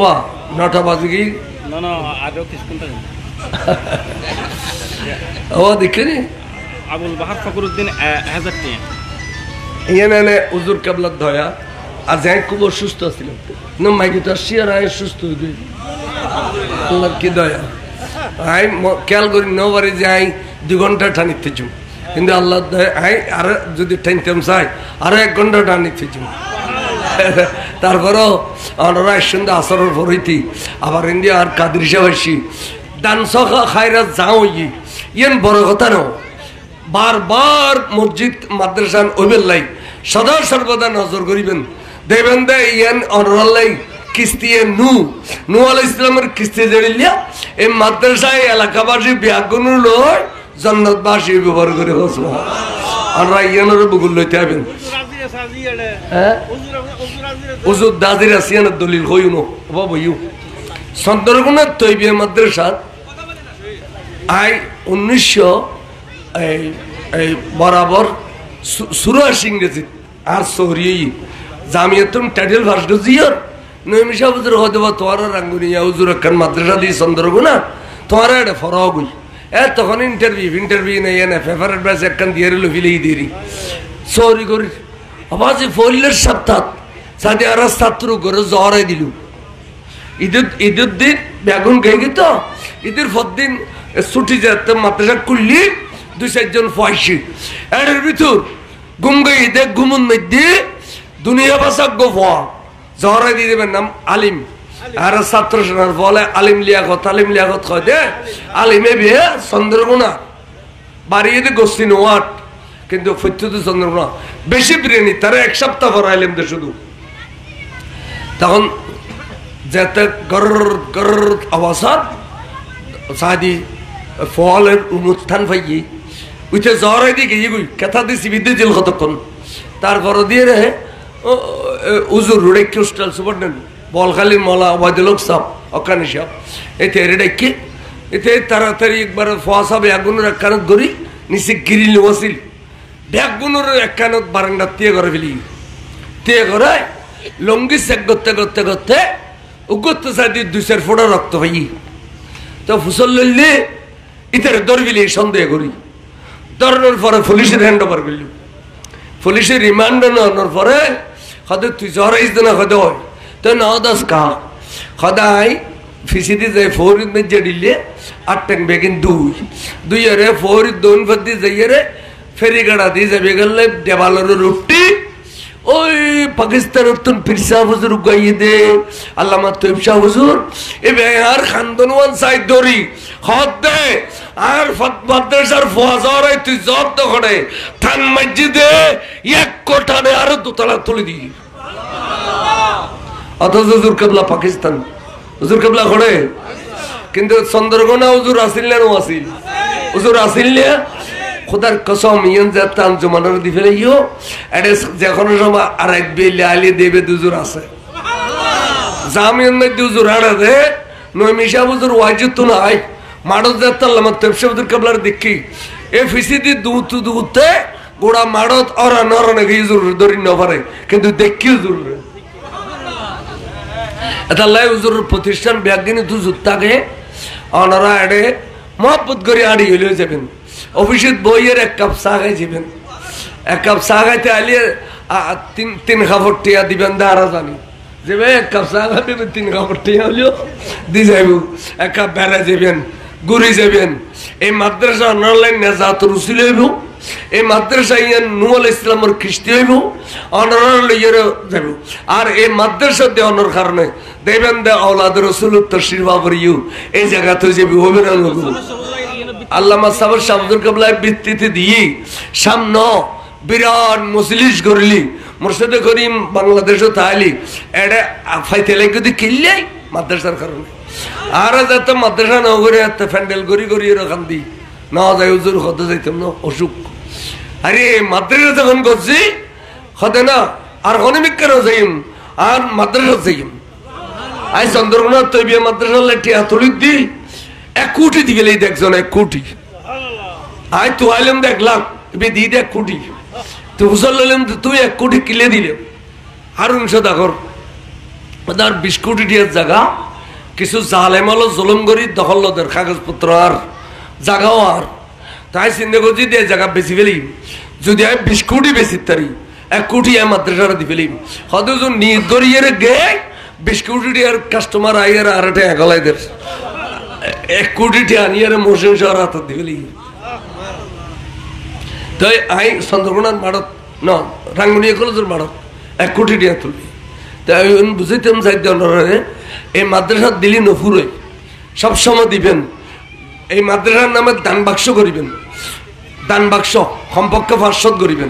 9টা বাজে কি না না আরো কিছুক্ষণ থাকে। ও দেখেনি আবুল বাহার ফখরুদ্দিন 1000 টাকা। এনে হুজুর কেবলাত ধয়া আর যাই খুব অসুস্থ ছিল না মাইকিটা শিয়ার আয় সুস্থ হয়ে আল্লাহর কি দয়া। আই খেয়াল করি নবারে যাই 2 ঘন্টা টানিতে চুম কিন্তু আল্লাহ দয়া আই আর যদি টাইনতাম চাই আর 1 ঘন্টা টানিতে চুম। তারপরও আমরা সন্ধ্যা আসরের পর হইতি আবার ইন্ডিয়া আর কাদের সাবাসী দান সখা খায়রা যাও ইয়েন বড় কথা না। বারবার মসজিদ মাদ্রাসান ওইবেলাই সদা সর্বদা নজর করিবেন দেখবেন দে ইয়ান অনরাল্লাই কিস্তি নূহ আলাইহিস সালামের কিস্তি জড়িলিয়া এই মাদ্রাসায় এলাকাবাসী ব্যাগুনুর লয় জান্নাতবাসী ব্যবহার করে হসব আমরা ইয়ানের বুগুল লইতে হবেন। হ্যাঁ হুজুর দাদির আসিয়ানের দলিল হইও না বাবা ইউ চন্দ্রকোনার তৈবিয়া মাদ্রাসা আই 1900 এই বরাবর 84 ইংরেজি আর সৌরি জামিয়াতুন টাইটেল ফার্স্ট জিয়ার নৈমিশা হুজুর হতে বা তোমার রাঙ্গুনিয়া হুজুর একখান মাদ্রাসা দিয়ে চন্দ্রকোনা তোমার এটা ফরক হই তখন ইন্টারভিউ নেই এনে ফেভারেট ব্যাস একখান দিয়ে রিল ফিলেই দিয়ে সৌরি করি আবার যে ফলিলের সপ্তাহ সাথে আর ছাত্র করে জ্বরে দিল ঈদের দিন বেগুন খেয়ে গেত ঈদের পরদিন ছুটি যেতে মাদ্রাসা করলি 2-4 জন ফয়সি এর ভিতর ঘুম গই ঈদে ঘুমুন মধ্যে দুনিয়া বাসাক গোফা জ্বরে দিয়ে দেবেন নাম আলিম আর ছাত্র শোনার ফলে আলিম লিয়াকত কয় দে আলিমে বিয়ে চন্দ্রকোনা বাড়িয়ে দে গোষ্ঠী নোয়াট কিন্তু ফত্যুত চন্দ্রকোনা বেশি বিরিয়ানি তারা 1 সপ্তাহ পর আইলেম দে শুধু তখন যেতে গর আওয়াজ সাদি ফলের অনুষ্ঠান পাইয়ে উঠে জ্বরে দিয়ে গিয়ে গুই কেথা দিয়ে সিবিতে জেল কতক্ষণ তারপর দিয়ে রে উজুর রোডে ক্রিস্টাল সুপারডেন্ট বলখালির মলা অবায়দুল সাহ অকানি সাহ এতে রেডাইকে এতে তাড়াতাড়ি একবার ফোয়া সাহেব একগুনের একখানত গড়ি নিচে গিরিল ওয়াসিল ব্যাগুনের একখানত বারান্ডার দিয়ে করে ফেলি দিয়ে করে লঙ্গি চেক করতে করতে করতে উগতে চাইদি 2-4 ফোঁটা রক্ত হই তো ফুসল লইলে ইতারে দৌড়বিলি সন্দেহ করি দৌড়ানোর পরে পুলিশের হ্যান্ড ওভার করল পুলিশে রিমান্ড নেওয়ার পরে হয়তো তুই জরাইস না হয়তো তো ন দাস কা সদায় ফিসিদি যাই ফৌরিদ মেজে দিলে 8 টাং বেগিন 2 রে ফৌরিদ 2 ফদি যাই রে ফেরি গাড়া দিয়ে যাবে গেলে দেওয়ালের রুটি ওই পাকিস্তানের তুন পিরসা হুজুর গাইয়ে দে আল্লামা তৈব শাহ হুজুর এ বেহার খানদনওয়ান সাইদ দরি হদ দে আর মাদ্রাসার ফোয়াজারে তুই জব তো করে থান মসজিদে এক কোঠানে আর দোতলা তুলে দি অথচ হুজুর কেবলা পাকিস্তান হুজুর কেবলা করে কিন্তু চন্দ্রগোনা হুজুর আসিল না আসিল হুজুর আসিল না খোদার কসম ইয়ন জাতান জমানার দি ফেলাইও এডে যখন সময় আর এক বেলে আলি দেবে দুজুর আছে জামিন মে দুজুর আড়া দে নয়মিশা হুজুর ওয়াজিব তো নাই মাড়ত জাতাল্লাহ তফসে হুজুর কেবলার দেখি এ ফিসিদি দুতে গোড়া মাড়ত অরা নরনে হুজুর দরি ন পারে কিন্তু দেখি হুজুর এটা লাই হুজুরের প্রতিষ্ঠান ব্যাগিনী দুজুর থাকে অনারা এডে মহব্বত করে আড়ি হইলেও যাবেন অফিসে বইয়ের 1 কাপ চা খাই যাবেন 1 কাপ চা খাইতে আলিয়ে 3 কাপড় টিয়া দিবেন দাঁড়া জানি যে 1 কাপ চা খাইতে 3 কাপড় টিয়া হলেও দি যাইব 1 কাপ বেড়া যাবেন ঘুরি যাবেন এই মাদ্রাসা অনলাইন নেজাত রুসিল হইব এই মাদ্রাসা ইয়ান নুল ইসলামের খ্রিস্টি হইব অনর লইয়ের যাব আর এই মাদ্রাসা দেওয়ানোর কারণে দেবেন দে আওলাদ রসুল তশরিফ বাবরিউ এই জায়গাতে যাবি হবে না লোক আল্লামা সাবর শামসুল কেবলার ভিত্তিতে দিয়ে সামনে বিরাট মজলিস করলি মুর্শিদে করিম বাংলাদেশও তাইলি এটা ফাইতে লাগে কিনলাই মাদ্রাসার কারণে আর যাতে মাদ্রাসা না করে এত ফ্যান্ডেল করি করি এরকম দি না যাই হুজুর হতে যাইতাম না অসুখ আরে মাদ্রাসা যখন করছি হতে না আর অনেক কেন যাইম আর মাদ্রাসা যাইম আই চন্দ্রকোনা তৈবিয়া মাদ্রাসা লেটিয়া তুলি দি 1 কোটি দি গেলেই দেখছো না 1 কোটি আই তো আইলাম দেখলাম এবার দিয়ে 1 কোটি তো হুজুর লইলাম তুই 1 কোটি কিলে দিলে হারুন সদাগর ওদের 20 কোটি টিয়ার জায়গা কিছু জালেম হলো জুলুম করি দখলদের কাগজপত্র আর জায়গাও আর তাই চিন্তা করছি যে জায়গা বেশি ফেলি যদি আমি 20 কোটি বেশি তারি 1 কোটি আমি মাদ্রাসাটা দি ফেলি হয়তো নিজ করিয়ে গে 20 কোটি টিয়ার কাস্টমার আইয়ার আর একটা এগলাইদের 1 কোটি টিয়া আনিয়ার মোশন শহর হাত দি ফেলি তাই আই চন্দ্রকোনার মাড়ত ন রাঙ্গুনিয়া কলেজের মাড়ত 1 কোটি টিয়া তুলি তাই আমি বুঝাইতাম চাইতে এই মাদ্রাসা দিলি নফুরে সবসময় দিবেন এই মাদ্রাসার নামে দান বাক্স করিবেন দান বাক্স কমপক্ষে 500 করিবেন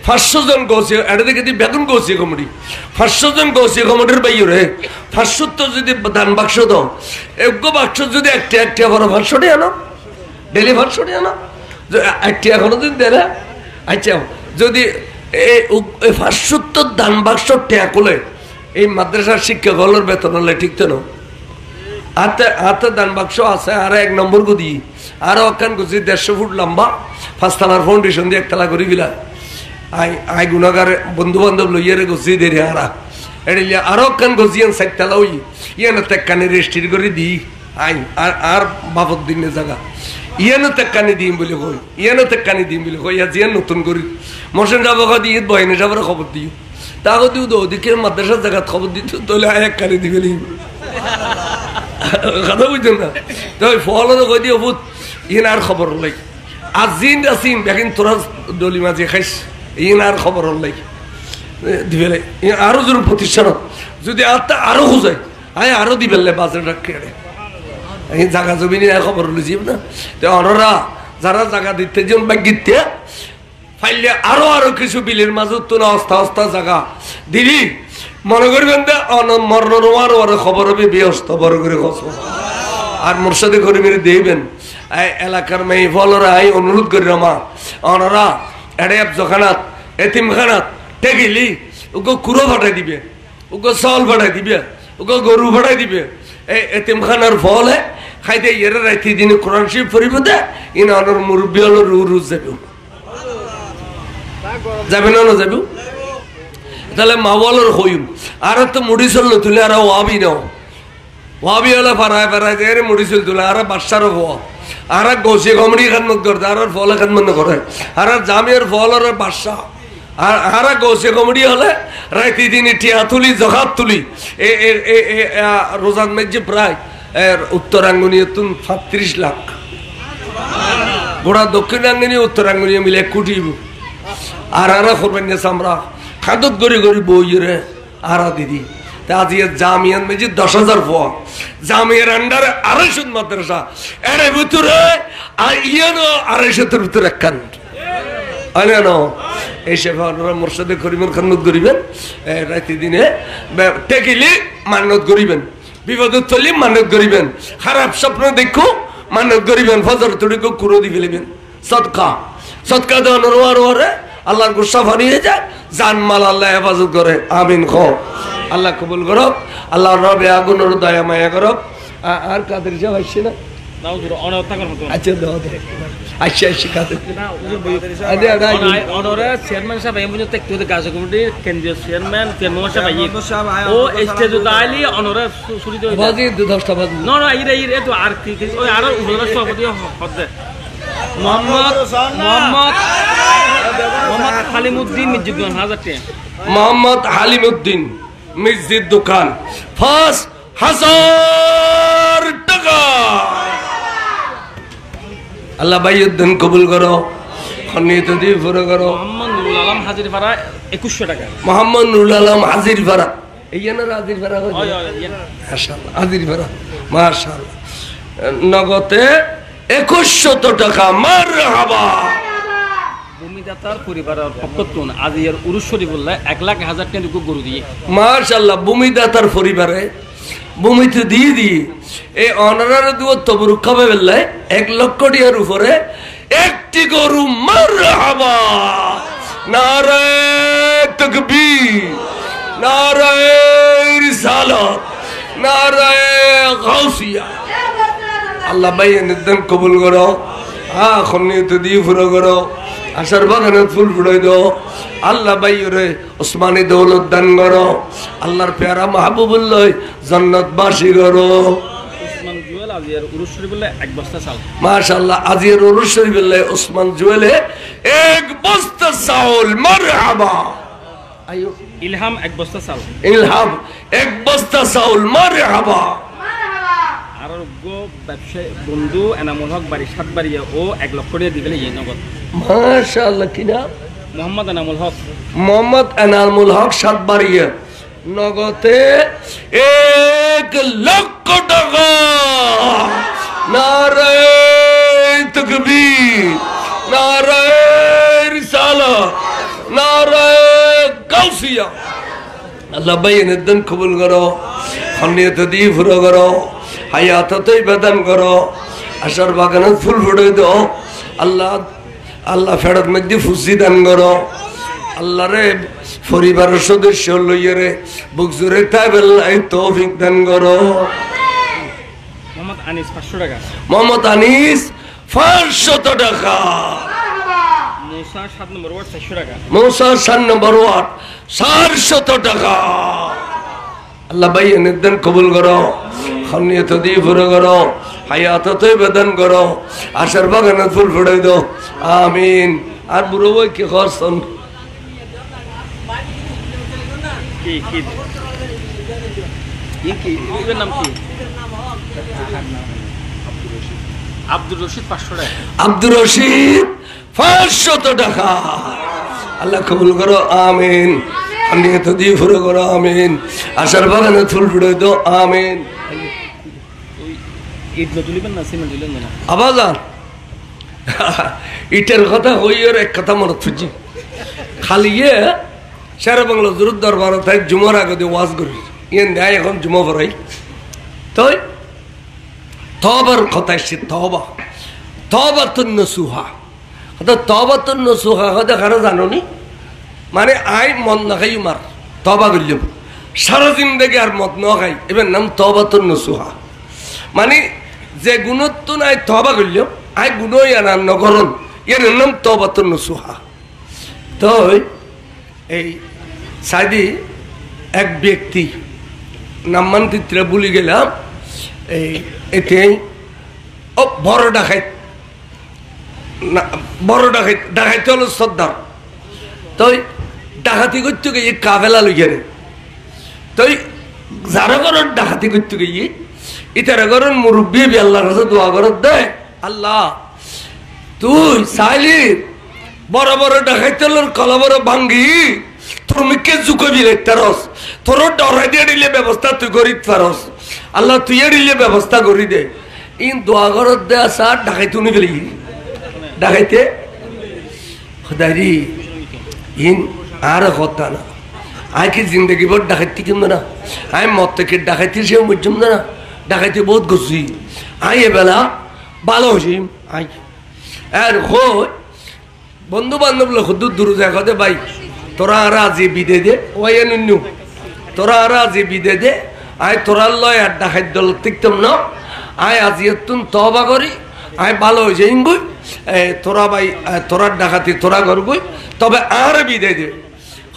500 জন গৌসিয়া এটা দেখে দিই বেগুন গৌসিয়া কমিটি 500 জন গৌসিয়া কমিটির বাইরে 500 তো যদি দান বাক্স দাও এগো বাক্স যদি একটা বড় 500 টাকা আনো ডেলি 500 টাকা আনো একটা এখনো দিন দেয় না আচ্ছা যদি এই 500 দান বাক্স টাকা করলে এই মাদ্রাসার শিক্ষক হলের বেতন হলে ঠিক তো না হাতে দান বাক্স আছে আর 1 নম্বর গদি আর ওখান গুছি 150 ফুট লম্বা 5 তলার ফাউন্ডেশন দিয়ে 1 তলা করি বিলা আই গুণাগার বন্ধু বান্ধব লইয়ার গুছি দেরি এড়িলে আরো ওখান গুছিয়ান 7 তলা ওই ইয়ান তেকানি রেজিস্ট্রি করে দি আই আর বাবদ দিনে জায়গা ইয়ানো তেকানি দিম বলে কই ইয়ানো তেকানি দিম বলে কই আজিয়ান নতুন করি মোশন যাব কদি ঈদ বহিনে যাবার খবর দিও তাও দিও তো ওদিকে মাদ্রাসার জায়গা খবর দিত তাহলে এক কানি দিবে কথা বুঝছেন না তো ফলও কই দিও ভূত ইন আর খবর লাই আজিন আসিন বেকিন তোরা ডলি মাঝে খাইস ইন আর খবর লাই দিবে আরো জোর প্রতিষ্ঠান যদি আরো খুঁজাই আয় আরো দিবে বাজার রাখে এই জায়গা জমি নিয়ে খবর লুচিব না তো অনরা যারা জায়গা দিতে যেন বাগিতে ফাইলে আরো কিছু বিলের মাঝে তো না অস্তা জায়গা দিলি মনে করবেন মরণের খবর হবে ব্যস্ত বড় করে আর মুর্শিদে করে মেরে দেবেন এলাকার মেয়ে ফলরা আই অনুরোধ করি রমা অনরা এড়ে জখানাত এতিমখানাত টেকিলি ওকে কুড়ো ফাটাই দিবে ওকে চাউল ফাটাই দিবে ওকে গরু ফাটাই দিবে এই এতিমখানার ফলে খাইতে এর রাইতে দিনে কোরআন শরীফ পড়িব দে ইন অনর মুরব্বী হলো রুজ যাবে যাবে না যাবে তাহলে মাওয়ালের হইম আর তো মুড়ি চললো তুলে আর ওয়াবি নাও ওয়াবি হলে ফারায় যে মুড়ি চল তুলে আর বাচ্চারও হওয়া আর গৌসি কমড়ি খানমত করতে আর ফলে খানমত করে আর জামিয়ার ফলের বাদশা আর হারা গোসে কমেডি হলে রাইতি দিনে টিয়া তুলি জখাত তুলি রোজান মেজে প্রায় উত্তরাঙ্গনীয় তুন ৩৭ লাখ গোড়া দক্ষিণাঙ্গনীয় উত্তরাঙ্গনীয় মিলে ১ কোটি আর হারা করবেন না আমরা খাদত গড়ি গড়ি বই রে আরা দিদি তা আজ জামিয়ান মেজি ১০,০০০ ফোয়া জামিয়ার আন্ডারে ২৫০ মাদ্রাসা এর ভিতরে ইয়ানো ২৫০ ভিতরে একখান এই সেবা মোরশেদে করিবেন খান্নত করিবেন রাতে দিনে টেকিলি মান্নত করিবেন বিপদত চলি মান্নত করিবেন খারাপ স্বপ্ন দেখো মান্নত করিবেন ফজর তুড়িকে কুড়ো দি ফেলিবেন সৎকা দেওয়ানোর ওয়ারে আল্লাহর গুসা ফানিয়ে যায় জানমাল আল্লাহ হেফাজত করে আমিন খ আল্লাহ কবুল করক আল্লাহ রবে আগুনের দয়া মায়া করক আর কাদের যা হয়েছে না আচ্ছা দাও আচ্ছা শিখাতে চেয়ারম্যান সাহেব এই মুহূর্তে একটু গাছ কমিটির কেন্দ্রীয় চেয়ারম্যান সাহেব ও স্টেজ দাইলি অনরে সুরিত বাজি 10টা বাজি না না ইরে তো আর কি ওই আর উপজেলা সভাপতি হদে মোহাম্মদ হালিমউদ্দিন মির্জুদ্দিন 1000 টাকা মোহাম্মদ হালিমউদ্দিন মির্জির দোকান ৫,০০০ টাকা আল্লাহ বাইউদ্দিন কবুল করো খনিয়ত দিয়ে পুরো করো মোহাম্মদ নুরুল আলম হাজির ভাড়া ২১০০ টাকা মোহাম্মদ নুরুল আলম হাজির ভাড়া এইখানে হাজির ভাড়া মাশাআল্লাহ হাজির ভাড়া মাশাআল্লাহ নগদে ২১০০ টাকা মারহাবা ভূমিদাতার পরিবারের পক্ষতুন আজ এর উরুস শরীফ বললে ১,০০,০০০ টাকা গরু দিয়ে মাশাআল্লাহ ভূমিদাতার পরিবারে ভূমিতে দিয়ে এই অনারার দুয়ার তবরুক খাবে বেললে ১,০০,০০০ টাকার উপরে একটি গরু মারহাবা নারায়ে তাকবীর নারায়ে রিসালাত নারায়ে গাউসিয়া আল্লাহ বাইয়ের দান কবুল করো খনিয়ত দিয়ে পুরো করো আশার বাগানে ফুল ফুটাই দাও আল্লাহ বাইরে ওসমানী দৌলত দান করো আল্লাহর পেয়ারা মাহবুবুল্লাহ জান্নাতবাসী করো ওসমান জুয়েল আজিয়ার উরুস শরীফ বললে ১ বস্তা চাল মাশাআল্লাহ আজিয়ার উরুস শরীফ বললে ওসমান জুয়েলে ১ বস্তা চাউল মারহাবা আয়ো ইলহাম ১ বস্তা চাল ইলহাম ১ বস্তা চাউল মারহাবা আরোগ্য ব্যবসায়ী বন্ধু এনামুল হক বাড়ি ৭ বাড়িয়া ও ১,০০,০০০ টাকা দিবেন এই নগদ মাশাআল্লাহ কিনা মোহাম্মদ এনামুল হক মোহাম্মদ এনামুল হক ৭ বাড়িয়া নগদে ১,০০,০০০ টাকা নারায়ে তাকবীর নারায়ে রিসালাত নারায়ে গাউসিয়া আল্লাহ বাইয়ের দান কবুল করো খনিয়ত দিয়ে পুরো করো হায়াত তৈবা দান করো আশার বাগানে ফুল ফুটে দাও আল্লাহ ফেরত মধ্যে ফুসি দান করো আল্লাহ রে পরিবারের সদস্য লইয়ে রে বুক জুড়ে তাই তৌফিক দান করো মোহাম্মদ আনিস ৫০০ টাকা মোহাম্মদ আনিস ৫০০ টাকা মুসা ৭ নম্বর ওয়ার্ড ৪০০ টাকা মুসা ৭ নম্বর ওয়ার্ড ৪০০ টাকা আল্লাহ ভাই নির্দান কবুল করো খনিয়ত দিয়ে পুরো করো হায়াত তৈবা দান করো আশার বাগানে ফুল ফুটাই দাও আমিন আর বুড়ো বই কি করছেন নাম কি আব্দুর রশিদ ৫০০ টাকা আব্দুর রশিদ ৫০০ টাকা আল্লাহ কবুল করো আমিন খনিয়ত দিয়ে পুরো করো আমিন আশার বাগানে ফুল ফুটাই দাও আমিন ইট তুলিবেন না সিমেন্ট তুলিবেন না আবাজান ইটের কথা হইয়ের এক কথা মনে খুঁজি খালি শেরে বাংলা জরুর দরবার তাই জুমার আগে দিয়ে ওয়াজ করি ইয়ে দেয় এখন জুমা পড়াই তাই তবার কথা এসছে তবা তন্ন সুহা তবা তন্ন সুহা কথা কারো জানো নি মানে আই মদ না খাই মার তবা করলাম সারা জিন্দগি আর মদ না খাই এবার নাম তবা তন্ন সুহা মানে যে গুণত্ব নাই তবা করলাম আই গুণই আনার নগরণ এর নাম তবা তন্ন সুহা তো এই সাইদি এক ব্যক্তি নাম্মান তিত্রে বলি গেলাম এই এতে ও বড় ডাকাইত ডাকাইতে হলো সর্দার তো ডাকাতি করতে গিয়ে কাফেলা লইয়া রে তো যারা করেন ডাকাতি করতে গিয়ে ইতারা করেন মুরব্বী আল্লাহর কাছে দোয়া করত দেয় আল্লাহ তুই চাইলি বড় বড় ডাকাইতের কলা বড় ভাঙ্গি তোর মুখে ঝুঁকবি রেখতারস তোর ডরাই দিয়ে দিলে ব্যবস্থা তুই করিত পারস আল্লাহ তুই দিলে ব্যবস্থা করি দে ইন দোয়া করত দে স্যার ডাকাইতে উনি গেলি ডাকাইতে খোদারি ইন আর কথা না আই কি জিন্দগি বড় ডাকাইতে কিনবো না আই মত থেকে ডাকাইতে সে বুঝলাম না ডাকাইতে বহুত গছি আই এবেলা ভালো হয়েছি আই আর হয় বন্ধু বান্ধব লোক দূর দেখা দে ভাই তোরা আর আজি বিদে দে ওই নুনু তোরা আর আজি বিদে দে আই তোরা লয় আর ডাকাই দল টিকতাম না আই আজি তুন তবা করি আই ভালো হয়েছে ইঙ্গুই তোরা ভাই তোরা ডাকাতি তোরা করবই তবে আর বিদে দে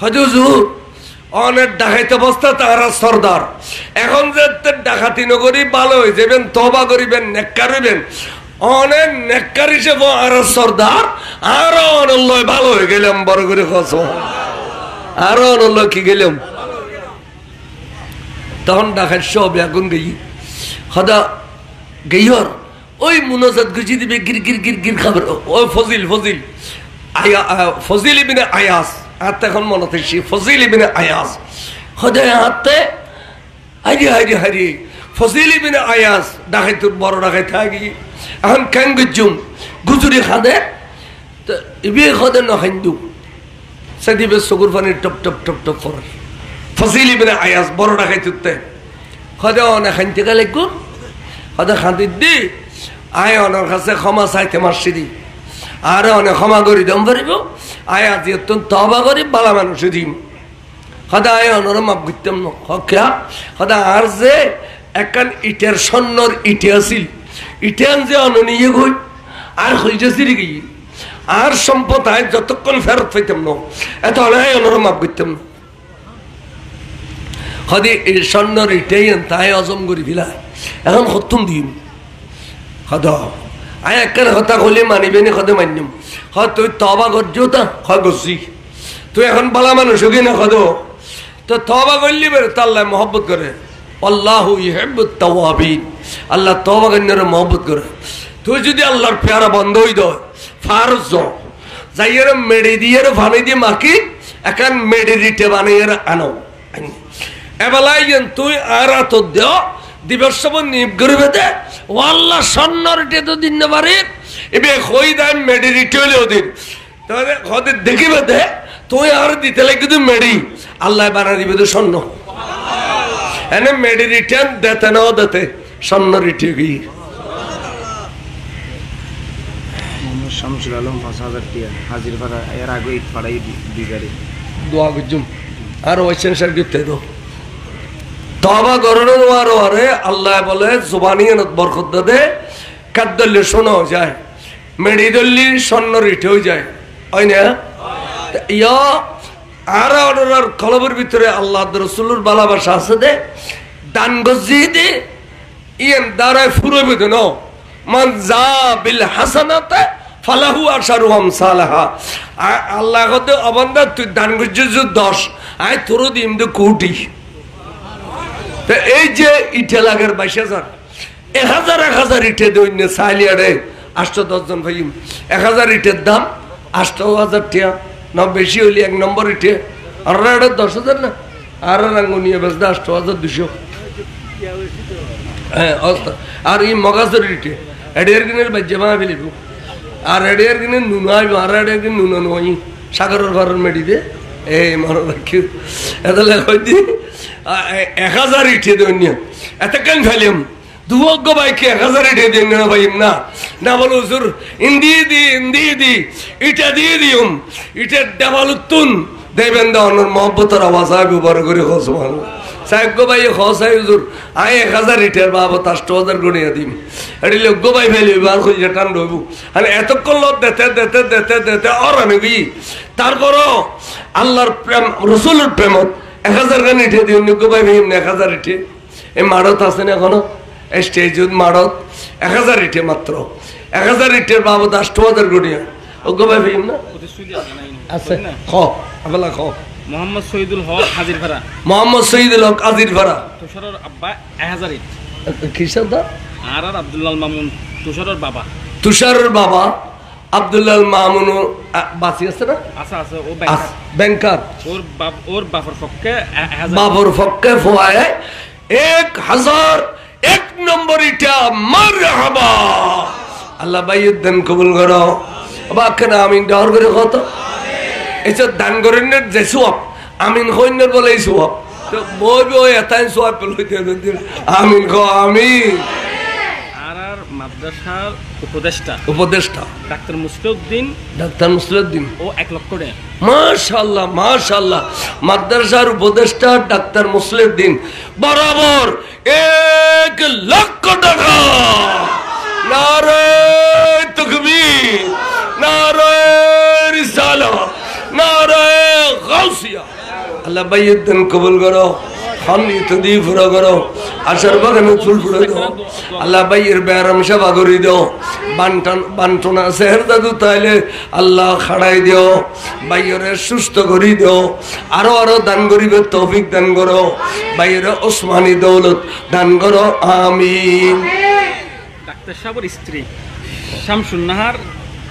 হজুর অনেক ডাকাইতে বস্তা তারা সর্দার এখন যে ডাকাতি নগরী ভালো হয়ে যাবেন তবা করিবেন নেককার হইবেন অনেক নেককার হিসেবে আর সর্দার আরো অনল্য ভালো হয়ে গেলাম বড় করে খস আরো অনল্য কি গেলাম তখন ডাকাত সব এখন গেই সদা গেইহর ওই মুনাজাত গুজি দিবে গির গির গির গির খাবার ওই ফজিল ফজিল ফজিল ইবনে আয়াস হাতে এখন মনে থাকছি ফজিল ইবনে আয়াস সদায় হাতে হারি হারি হারি ফজিল ইবনে আয়াস ডাকাইতুর বড় ডাকাই থাকি এখন কেন গুজুম গুজুরি খাদে তো ইবে খাদে না খাইন্দু সেদিবে চকুর পানি টপ টপ টপ টপ করে ফজিল ইবনে আয়াস বড় ডাকাইতুতে খাদে অনেক খাইতে গেলে গো খাদে খাদি দি আয় অনেক কাছে ক্ষমা চাইতে মারছি দি আর অনেক ক্ষমা করি দম পারিব আয় আজি তবা করি বালা মানুষ দিম সদা আয় অনর মাপ করতাম না হ্যাঁ সদা আর যে একান ইটের স্বর্ণর ইটে আছিল ইটেন যে অননিয়ে গই আর হইতেছি রেগে আর সম্পদ আয় যতক্ষণ ফেরত পাইতাম না এত আয় অনর মাপ করতাম না সদি এই স্বর্ণর ইটেই তাই অজম করি ফেলায় এখন সত্যম দিম সদ আয় একখান কথা কলে মানিবেনি সদে মানিম তুই তবা করছো তা করছি তুই এখন বালা মানুষ কি না সদ তো তবা করলি বের তো আল্লাহ মহব্বত করে আল্লাহু ইউহিব্বুত তাওয়াবিন আল্লাহ তওবা করার মহব্বত করে তুই যদি আল্লাহর প্যারা বন্ধ হই দয় ফারজ যাইয়ের মেডি দিয়ে পানি দিয়ে মাখি এখন মেডি দিতে বানিয়ে আনো এবেলায় তুই আর তো দেও দিবস নিপ করবে দে ও আল্লাহ স্বর্ণর তো দিন না পারে এবে কই দেয় মেডি দিতে হলে ওদের তাহলে ওদের দেখিবে দে তুই আর দিতে লাগে তুই মেডি আল্লাহ বানা দিবে তো স্বর্ণ এনে মেডি রিটার্ন দেতে নাও দেতে স্বর্ণ রিটে গিয়ে শামসুল আলম ৫,০০০ টাকা হাজির ভাড়া এর আগে ইট পাড়াই দুই গাড়ি দোয়া করছুম আর ওইসেন স্যার গিতে দো তবা করণের আর আরে আল্লাহ বলে জবানি বরকত দে কাদ্দলে শোনা যায় মেডি দল্লি স্বর্ণ রিটে হয়ে যায় হয় না ইয়া আর অর্ডার কলবের ভিতরে আল্লাহ রসুলের ভালোবাসা আছে দে দান গজি দে ইয়েন দ্বারায় ফুরবে দেন মান যা বিল হাসানাতে ফালাহু আশারু আমসালাহা আল্লাহ কত অবন্দা তুই দান গজি 10 আয় তোর দিম দে কোটি তো এই যে ইটে লাগের ২২,০০০ ১,০০০ ইটে দৈন্য সাইলিয়ারে ৮-১০ জন ভাই ১,০০০ ইটের দাম ৮,০০০ টাকা না বেশি হইলে ১ নম্বর ইটে আর ১০,০০০ না আর রাঙ্গুনিয়ে বেচতে ৮,২০০ হ্যাঁ আর এই মগাজের ইটে এডিয়ার কিনের বাজ্যে বানা ফেলিব আর এডিয়ার কিনে নুন আইব আর এডিয়ার কিনে নুন নই সাগরের ঘরের মেডি দে এই মনে রাখি এদালে হইতি ১,০০০ ইটে দৈন্য এত কেন ফেলিম দুবজ্ঞ ভাইকে ১,০০০ ইটে দেন না ভাই না না বলো হুজুর ইন্দি দি ইটা দিয়ে দিউম ইটের ডাবল উত্তুন দেবেন দা অনর মহব্বতের আওয়াজ আইব বড় করে খস মানুষ সাহেব ভাই খসাই হুজুর আই ১,০০০ ইটের বাবদ ৮,০০০ গণিয়া দিম এটি লোক ভাই ফেলি আর খুঁজে টান রইব মানে এতক্ষণ লোক দেতে আর আমি গি তারপরও আল্লাহর প্রেম রসুলের প্রেমত ১,০০০ গান ইটে দিও নিজ্ঞ ভাই ভাই ১,০০০ ইটে এই মাড়ত আছে না এখনো স্টেজত মাড়ত ১,০০০ ইটে মাত্র ১,০০০ ইটের বাবদ ৮,০০০ গণিয়া অজ্ঞ ভাই ভাই না আছে খ আবেলা খ মোহাম্মদ শহীদুল হক হাজিরপাড়া। মোহাম্মদ শহীদুল হক হাজিরপাড়া। তুষারর আব্বা 1000 ইট। কিসের দা? আর আব্দুল্লাহ মামুন তুষারর বাবা। তুষারের বাবা আব্দুল্লাহ মামুন বাসি আছে না? আছে ও ব্যাংকার। ওর বাবার পক্ষে 1000। বাবার পক্ষে ফোয়ায় 1001 নম্বর ইটা মারহাবা। আল্লাহ বাইয়ের দান কবুল করো। বাকেন আমিন ডার করে কত এসব দান করেন যে সোয়াব আমিন কইনের বলে এই সোয়াব তো বই বই এতাই সোয়াব পেল আমিন কো আমিন। আর মাদ্রাসার উপদেষ্টা ডাক্তার মুসলিউদ্দিন। ও 1 লক্ষ টাকা। মাশাআল্লাহ মাশাআল্লাহ। মাদ্রাসার উপদেষ্টা ডাক্তার মুসলিউদ্দিন বরাবর 1 লক্ষ টাকা। নারে তাকবীর, নারে রিসালাত, নারে গাউসিয়া। আল্লাহ বাইয়ের দান কবুল করো। খানি তো দি ফুরা করো। আশার বাগানে ফুল ফুড়ে দাও। আল্লাহ বাইয়ের ব্যারাম সেবা করি দাও। বান্টনা সেহের দাদু তাইলে আল্লাহ খাড়াই দিও। বাইয়েরে সুস্থ করি দিও। আরো দান করিবে তৌফিক দান করো। বাইয়েরে ওসমানী দৌলত দান করো আমিন। ডাক্তার সাহেবের স্ত্রী শামসুন নাহার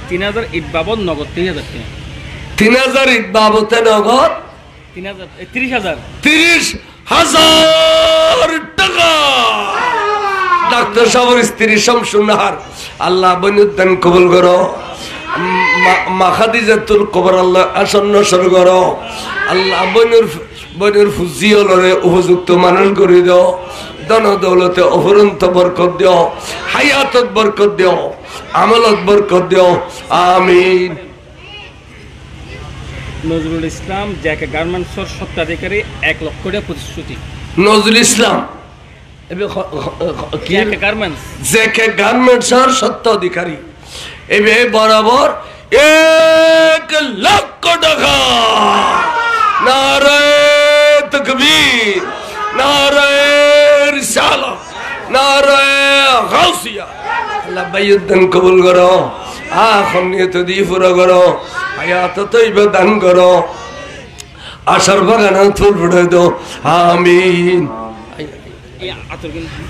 3000 ইট বাবদ নগদ 3000 টাকা। 3000 ইট বাবদে নগদ 30,000 টাকা। ডাক্তার সাহেবের স্ত্রী শামসুন নাহার আল্লাহ বনুদ্দান কবুল করো। মা খাদিজাতুল কুবরা আল্লাহ আসন্ন সর করো। আল্লাহ বনুর ফুজিয়লরে উপযুক্ত মানুষ করে দাও। ধন দৌলতে অফুরন্ত বরকত দিও। হায়াতত বরকত দিও। আমলত বরকত দিও আমিন। নজরুল ইসলাম জেকে গার্মেন্টসের স্বত্বাধিকারী 1 লক্ষ টাকা প্রতিশ্রুতি। নজরুল ইসলাম জেকে গার্মেন্টসের স্বত্বাধিকারী এবে বরাবর 1 লক্ষ টাকা। নারে তাকবীর, নারে রিসালাত, নারে গাউসিয়া। আল্লাহ বাইয়ের দান কবুল করো। নিয়ত দিয়ে পুরো করো। হায়াত তৈবা দান করো। আশার বাগানে ফুল ফুটে দাও আমিন।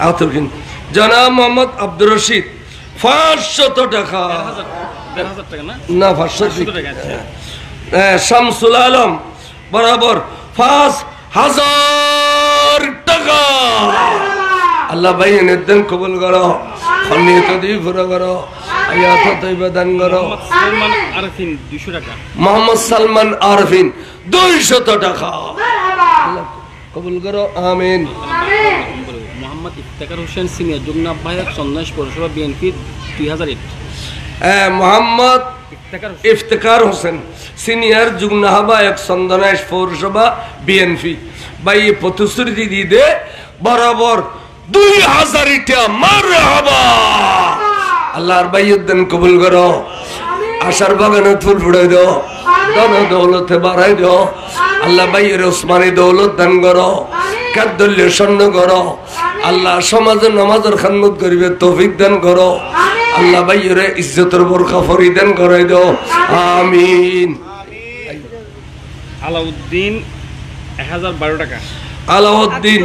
আতরকিন জনাব মোহাম্মদ আব্দুর রশিদ 500 টাকা। না 500 টাকা। শামসুল আলম বরাবর 5000 টাকা। আল্লাহ ভাই নির্দেন কবুল করো। নিয়ত দিয়ে পুরো করো। হায়াত তৈবা দান করো। মোহাম্মদ সালমান আরফিন 200 টাকা। কবুল করো আমিন। মোহাম্মদ ইফতেখার হোসেন সিনিয়র যুগ্ম আহ্বায়ক চন্দনেশ পৌরসভা বিএনপি 2000 ইট। মোহাম্মদ ইফতেখার হোসেন সিনিয়র যুগ্ম আহ্বায়ক চন্দনেশ পৌরসভা বিএনপি ভাই প্রতিশ্রুতি দিয়ে বরাবর 2000 ইটা মারহাবা। আল্লাহর বাইয়ের দান কবুল করো। আশার বাগানে ফুল ফুড়াই দাও। ধন দৌলতে বাড়াই দাও। আল্লাহ বাইয়ের ওসমানী দৌলত দান করো। কাদ্দল্য স্বর্ণ করো। আল্লাহ সমাজের নামাজের খাদমত করিবে তৌফিক দান করো। আল্লাহ বাইয়ের ইজ্জতের বোরখা ফরিদান করাই দাও আমিন। আলাউদ্দিন 1012 টাকা। আলাউদ্দিন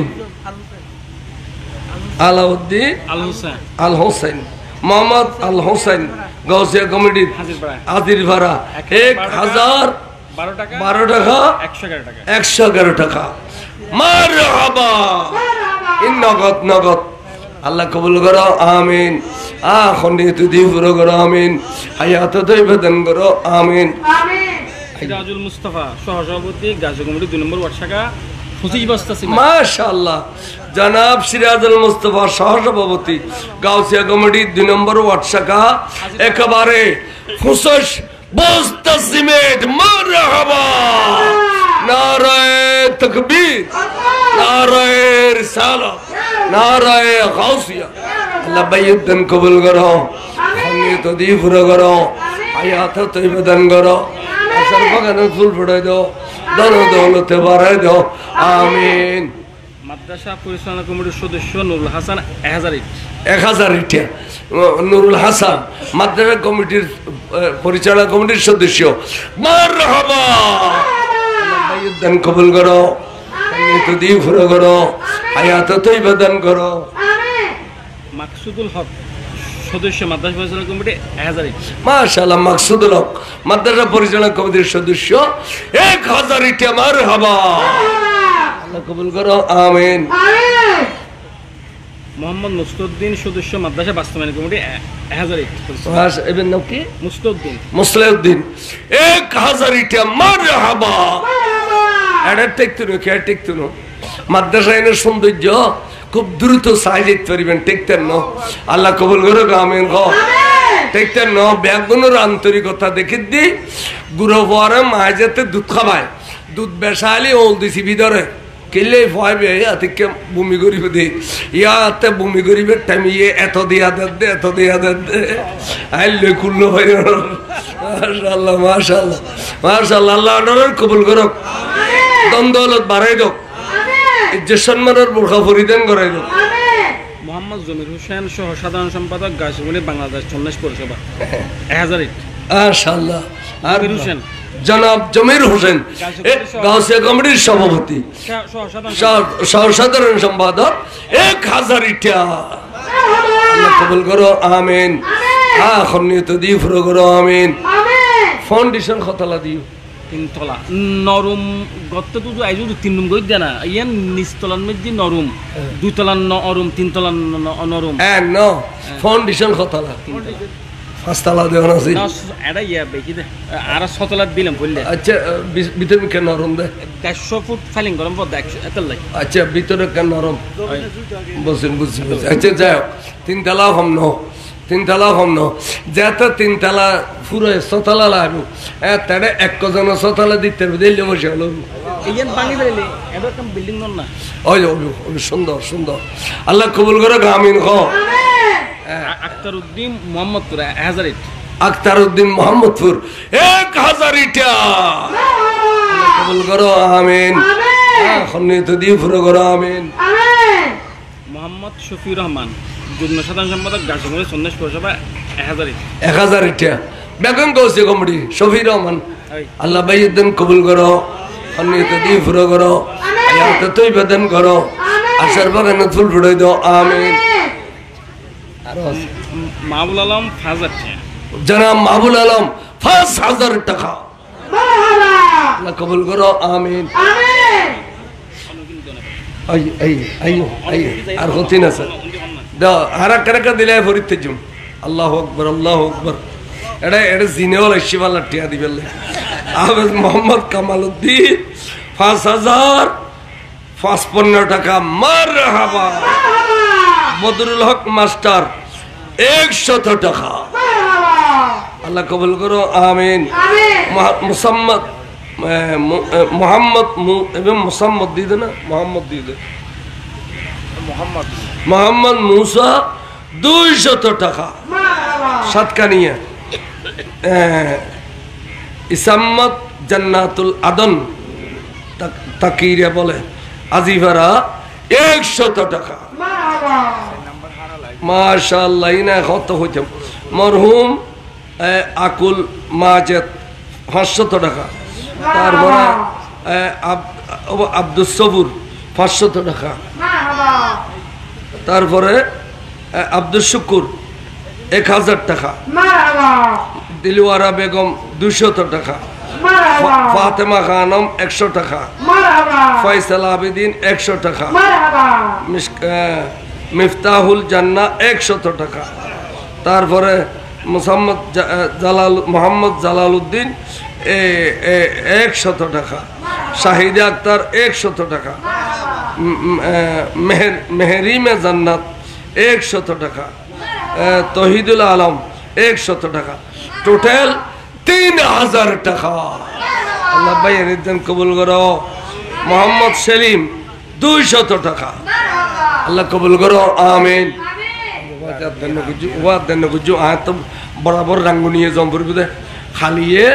আল হোসেন মোহাম্মদ আল হোসেন গাউসিয়া কমিটির হাজিরপাড়া 1012 টাকা 111 টাকা। মারহাবা। নগদ নগদ। আল্লাহ কবুল করো আমিন। খন্ডিত দিয়ে পুরো করো আমিন। হায়াত তৈবা দান করো আমিন। সিরাজুল মুস্তাফা সহসভাপতি গাজী কমিটি 2 নম্বর ওয়ার্ড শাখা 25 বস্তা। মাশাআল্লাহ। জনাব সিরাজুল মুস্তাফা সহসভাপতি গাউসিয়া কমিটি 2 নম্বর ওয়ার্ড শাখা একেবারে 25 বস্তা সিমেন্ট। মারহাবা। নারে তাকবীর, নারে রিসালাত, নারে গাউসিয়া। আল্লাহ বাইয়ের দান কবুল করো। নিয়ত দিয়ে পুরো করো। হায়াত তৈবা দান করো। আশার বাগানে ফুল ফুটাই দাও। ধন দৌলতে বাড়াই দাও আমিন। মাদ্রাসা পরিচালনা কমিটির সদস্য নুরুল হাসান 1000 ইট। 1000 ইটা নুরুল হাসান মাদ্রাসা কমিটির পরিচালনা কমিটির সদস্য। মারহাবা। আয়ুর দান কবুল করো, মৃত্যু দিয়ে ফুরো করো, হায়াত তৈবা দান করো। মাকসুদুল হক সদস্য মাদ্রাসা পরিচালনা কমিটি 1000। মাশাআল্লাহ, মাকসুদুল হক মাদ্রাসা পরিচালনা কমিটির সদস্য 1000 ইটা মারহাবা, আল্লাহ কবুল করো, আমিন। মোহাম্মদ মুস্তাউদ্দিন সদস্য মাদ্রাসা বাস্তবায়ন কমিটি 1000। এবার নাম কি? মুস্তাউদ্দিন। মুসলিউদ্দিন 1000 ইটা মারহাবা। এটা টেকতো না, কে টেকতো না? মাদ্রাসা এনে সৌন্দর্য খুব দ্রুত চাই যেতে পারবেন, টেকতেন না। আল্লাহ কবুল করো, আমিন। টেকতেন না, ব্যাগুনের আন্তরিকতা দেখে দি গুঁড়ো পরে মায় যেতে দুধ খাবায়, দুধ বেসালি ওল দিছি ভিতরে কেলে ভয়বে আতিকে বমি করিব দে, ইয়াতে বমি করিবে টাইম ইয়ে এত দিয়া দে, এত দিয়া দে আইলে খুললো ভাই। মাশাআল্লাহ, মাশাআল্লাহ, মাশাআল্লাহ, আল্লাহ অর্ডার কবুল করো, দন্দলত বাড়াই দাও, ইজ্জত সম্মানের বোরখা পরিধান করাই দাও। মোহাম্মদ জমির হোসেন সহ সাধারণ সম্পাদক গাছগুলি বাংলাদেশ সন্ন্যাস পরিষেবা 1000। মাশাআল্লাহ। আর হোসেন জনাব জমির হোসেন গাউসিয়া কমিটির সভাপতি সহ সাধারণ সম্পাদক 1000 ইটা, আল্লাহ কবুল করো, আমিন। এখন নিয়ত দিয়ে ফুরো করো, আমিন। ফাউন্ডেশন খতলা দিও 3 তলা নরম গত তো আইজু 3 রুম গই দেনা ইয়ান নিচতলার মধ্যে নরম 2 তলা নরম 3 তলা নরম নো ফাউন্ডেশন খতলা 5 তলা দেওয়া আছে এটা ইয়া বেশি দে আর 6 তলা দিলাম বললে। আচ্ছা ভিতরে কেন নরম দে 150 ফুট ফাইলিং করম পর 100 এত লাগে। আচ্ছা ভিতরে কেন নরম বুঝছেন? বুঝছি। আচ্ছা যাও 3 তলা কম ন, 3 তলা কম ন, যেতে 3 তলা পুরো 6 তলা লাগবে, তাহলে এক জন 6 তলা দিতে দিলে বসে হলো ইয়ান পানি ফেলে এবার কম বিল্ডিং না। ওই সুন্দর সুন্দর, আল্লাহ কবুল করো, আমিন। আক্তার উদ্দিন মোহাম্মদপুর 1000। আক্তার উদ্দিন মোহাম্মদপুর 1000 ইটা, আল্লাহ কবুল করো, আমিন। খন্নিত দিয়ে ফুরো করো, আমিন। মোহাম্মদ শফিউর রহমান যুগ্ম সাধারণ সম্পাদক গাছগুলি সন্ন্যাস পরিষেবা 1000। 1000 ইটা বেগম গৌসিয়া কমিটি শফিউর রহমান, আল্লাহ বাইউদ্দিন কবুল করো, খন্নিত দিয়ে ফুরো করো, আয়াত তৈবা দান করো, আশার বাগানে ফুল ফুটাই দাও, আমিন। মাহবুল আলম 5000 টাকা, জনাব মাহবুল আলম 5000 টাকা, আল্লাহ কবুল করো, আমিন। আর হতিন আছে আর কারা দিলে ফরিতে জুম, আল্লাহু আকবার, আল্লাহু আকবার। এটা এটা জিনেওয়ালা শিবালা টিয়া দিবেন। আহমেদ মোহাম্মদ কামাল উদ্দিন 5055 টাকা, মারহাবা। বদরুল হক মাস্টার 100 টাকা, আল্লাহ কবুল করো, আমিন। মোহাম্মদ এবং মোসাম্মদ দিয়ে দে না, মোহাম্মদ দিয়ে দে, মোহাম্মদ মুসা 200 টাকা, সাতকানিয়া। ইসাম্মত জান্নাতুল আদন তাকিরিয়া বলে আজিভারা 100 টাকা, মাশাআল্লাহ। ইনা কত হইতাম মরহুম আকুল মাজেদ 500 টাকা, তারপরে আব্দুল সবুর 500 টাকা, তারপরে আব্দুল শুকুর 1000 টাকা, দিলওয়ারা বেগম 200 টাকা, ফাতেমা খানম 100 টাকা, ফয়সাল আবেদিন 100 টাকা, মিফতাহুল জান্না 100 টাকা, তারপরে মোহাম্মদ জালালউদ্দিন 100 টাকা, শাহিদা আক্তার 100 টাকা, মেহরিমে জান্নাত 100 টাকা, তহিদুল আলম 100 টাকা, টোটাল 3000 টাকা। আল্লাহ ভাই রিদান কবুল করো। মোহাম্মদ সেলিম 200 টাকা, আল্লাহ কবুল করো, আমিন। বরাবর রাঙ্গুনিয়ে জম পড়বে খালিয়ে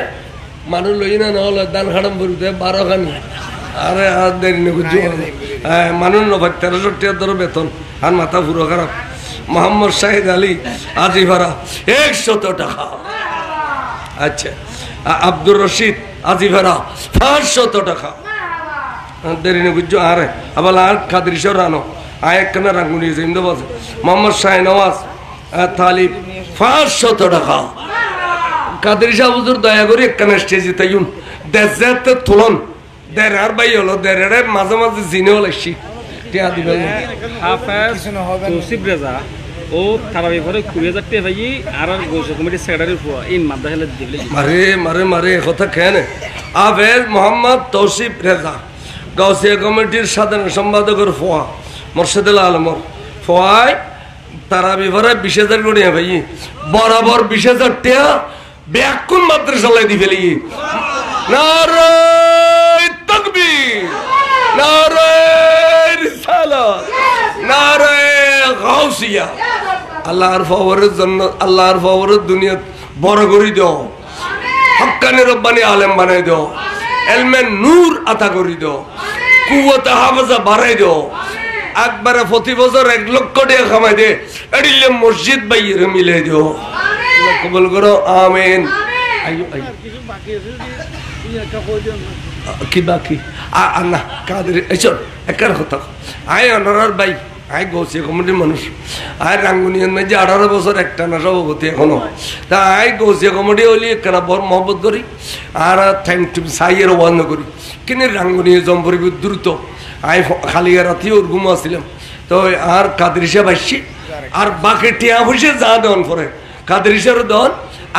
মানুষ লই না নহলে দান খাড়াম পড়বে 12 খানি, আরে আর দেরি নগুজু মানুষ 1300 টাকা ধরো বেতন, আর মাথা পুরো খারাপ। মোহাম্মদ শাহিদ আলী আজিভারা 100 টাকা। আচ্ছা, আব্দুর রশিদ আজিভারা 500 টাকা, দেরি না বুঝছো আরে আবার আর কাদের রানো আয় একখানা রাঙ্গুনি ইন্দো বাজে মোহাম্মদ শাহ নওয়াজ তালিব 500 টাকা কাদের শাহ হুজুর দয়া করে একখানা স্টেজে তাইুন দেশে তুলন দেড় আর বাই হলো দেড়ের মাঝে মাঝে জিনেও লাগছি টিয়া দিবেন হাফেজ তৌসিফ রেজা ও তারাবি পরে 20,000 টাকা ভাই আর গোসা কমিটির সেক্রেটারি ফুয়া এই মাদ্রাসালে দিলে মারে মারে মারে কথা কেন হাফেজ মোহাম্মদ তৌসিফ রেজা গাউসিয়া কমিটির সাধারণ সম্পাদকের ফোয়া মোর্শেদুল আলমর ফোয়ায় তারাবি পরে 20,000 করে ভাই বরাবর 20,000 টাকা ব্যাকুন মাদ্রাসা লাই দি ফেলি নারে তাকবীর নারে রিসালাত নারে গাউসিয়া আল্লাহর ফওয়ারের জন্য আল্লাহর ফওয়ারের দুনিয়া বড় করে দাও হক্কানি রব্বানি আলেম বানাই দাও ইলমে নূর আতা করে দাও কুওয়াত হাফেজা বাড়াই দাও একবারে প্রতি বছর 1 লক্ষ টাকা কামাই দে এডিলে মসজিদ বাইরে মিলে দাও আল্লাহ কবুল করো আমিন আইয়ো আইয়ো কি বাকি না কাদের এসব একার কথা আয় অনারার ভাই আয় গৌসিয়া কমিটির মানুষ আয় রাঙ্গুনিয়ান মাঝে 18 বছর একটা না সভাপতি এখনো তা আয় গৌসিয়া কমিটি হলি একখানা বড় মহব্বত করি আর টাইম টুম সাইয়ের বন্ধ করি কিন্তু রাঙ্গুনিয়া জম্পরি দ্রুত আয় খালি রাতি ওর ঘুমো আসছিলাম তো আর কাদের হিসাব আসছি আর বাকি টিয়া বসে যা দেন পরে কাদের হিসাব দেন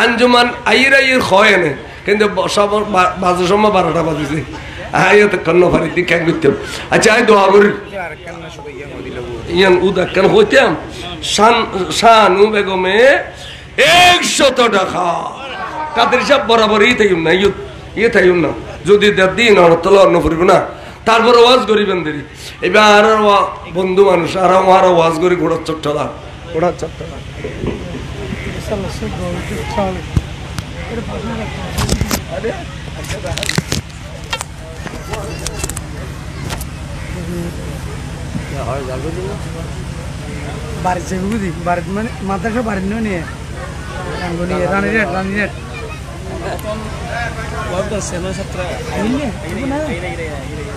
আঞ্জুমান আইয়ের হয় এনে কিন্তু সব বাজে সময় 12টা বাজেছে আয় এতক্ষণ নফারি দিকে কেন করতাম আচ্ছা আয় দোয়া করি ইয়ান উদাক্কান হইতাম শানু বেগমে 100 টাকা কাদের হিসাব বরাবর থাইম না ইয়ে থাইম না যদি দিন তোলা অন্য করিব না তারপরে ওয়াজ করিবেন দেরি এবার আর বন্ধু মানুষ আর আমার ওয়াজ করি ঘোড়ার চট্টলা বাড়িতে বুঝি বাড়িতে মানে মাদ্রাসা বাড়ির নিয়ে রানীর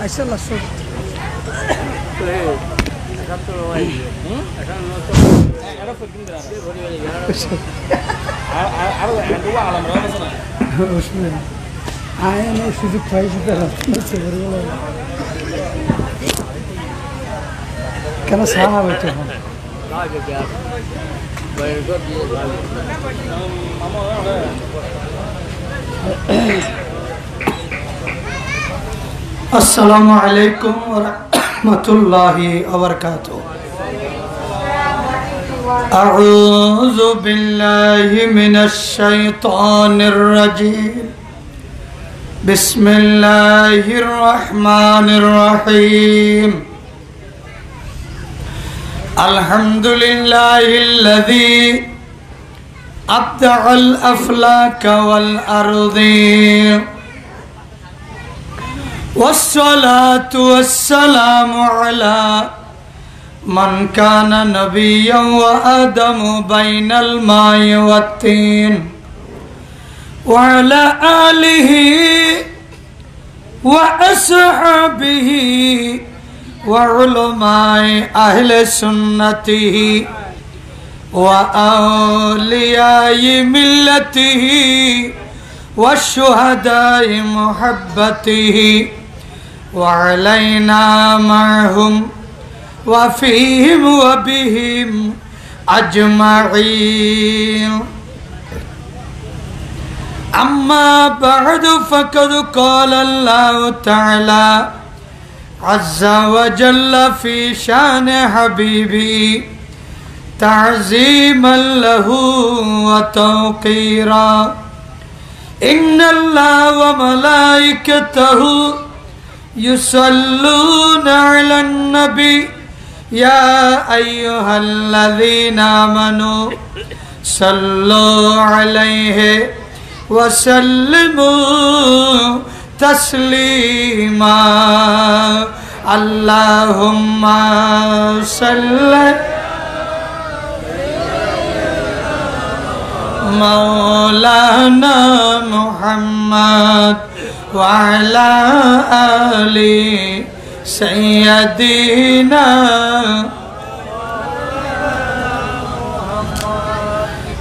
আচ্ছা লাস্ট সুযোগ পাইছি কেন সাহা হচ্ছে এখন আসসালামু আলাইকুম ওয়া রাহমাতুল্লাহি ওয়া বারাকাতুহু আউযু বিল্লাহি মিনাশ শাইতানির রাজীম বিসমিল্লাহির রহমানির রহিম আলহামদুলিল্লাহিল্লাযী আবদাআল আফলাকা ওয়াল আরদিন والصلاة والسلام على من كان نبيا وآدم بين الماء والطين وعلى آله وأصحابه وعلماء أهل سنته وأولياء ملته والشهداء محبته وعلينا معهم وفيهم وبهم أجمعين أما بعد فقد قال الله تعالى عز وجل في شان حبيبي تعظيما له وتوقيرا إن الله وملائكته يصلون على النبي يا أيها الذين آمنوا صلوا عليه وسلموا تسليما اللهم صل مولانا محمد وعلى آل सैयदीना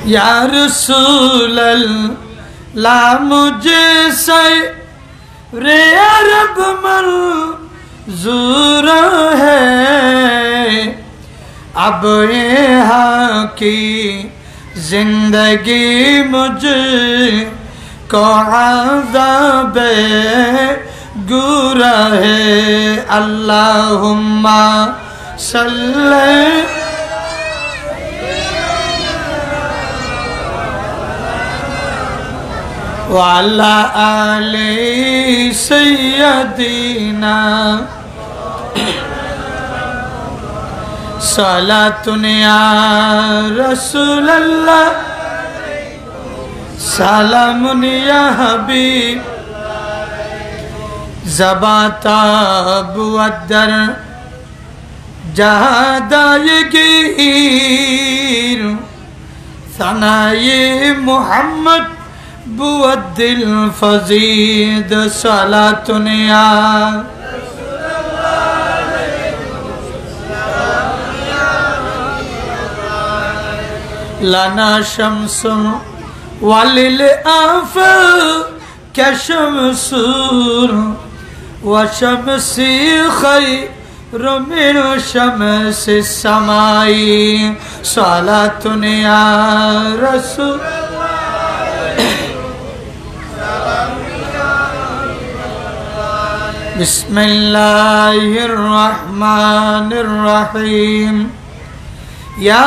या रसूल अल्लाह मुझे रे अरब मंजूर है अब यहाँ की जिंदगी मुझे को आज़ाबे गुरा है अल्लाहुम्मा सल्ले वाला आले सैयदीना सलातुन या रसूल अल्लाह सलामुन या हबीब ज़बाता बुअद्दर जहादायगीर सनाये मुहम्मद बुअद्दिल फजीद सलातुन या लना शम्सुन वालिल आफ़ाक़ शम्सुन व शम्सी खैरु मिन शम्सि समाई सलातुन या रसूल बिस्मिल्लाहिर्रहमानिर्रहीम या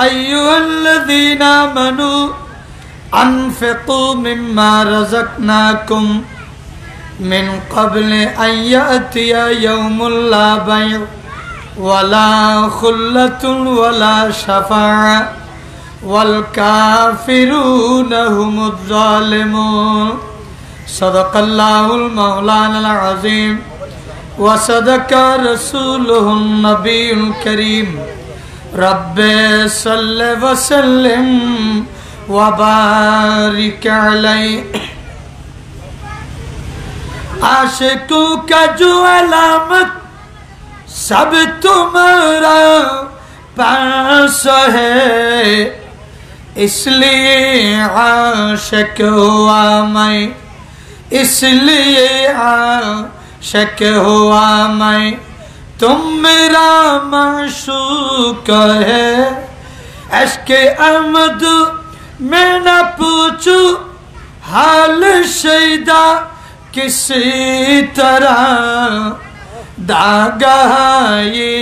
अय्युहल्लज़ीना आमनू अनफ़िक़ू मिम्मा रज़क़नाकुम मिन क़ब्ल अन यअतिया यौमुन ला बैअ वला खुल्लतुन वला शफ़ाअ वल काफ़िरून हुमुज़ ज़ालिमून सदक़ल्लाहुल मौलाना अज़ीम व सदक़ रसूलुहुन नबियुल करीम रब्बे सल्लि व सल्लिम व बारिक अलैहि आशिकों का जो अलामत सब तुम्हारा पास है इसलिए आशिक हुआ मैं इसलिए आशिक हुआ मैं तुम मेरा माशूक है इश्क़े अहमद मैं न पूछू हाल शैदा किसी तरह दागा ये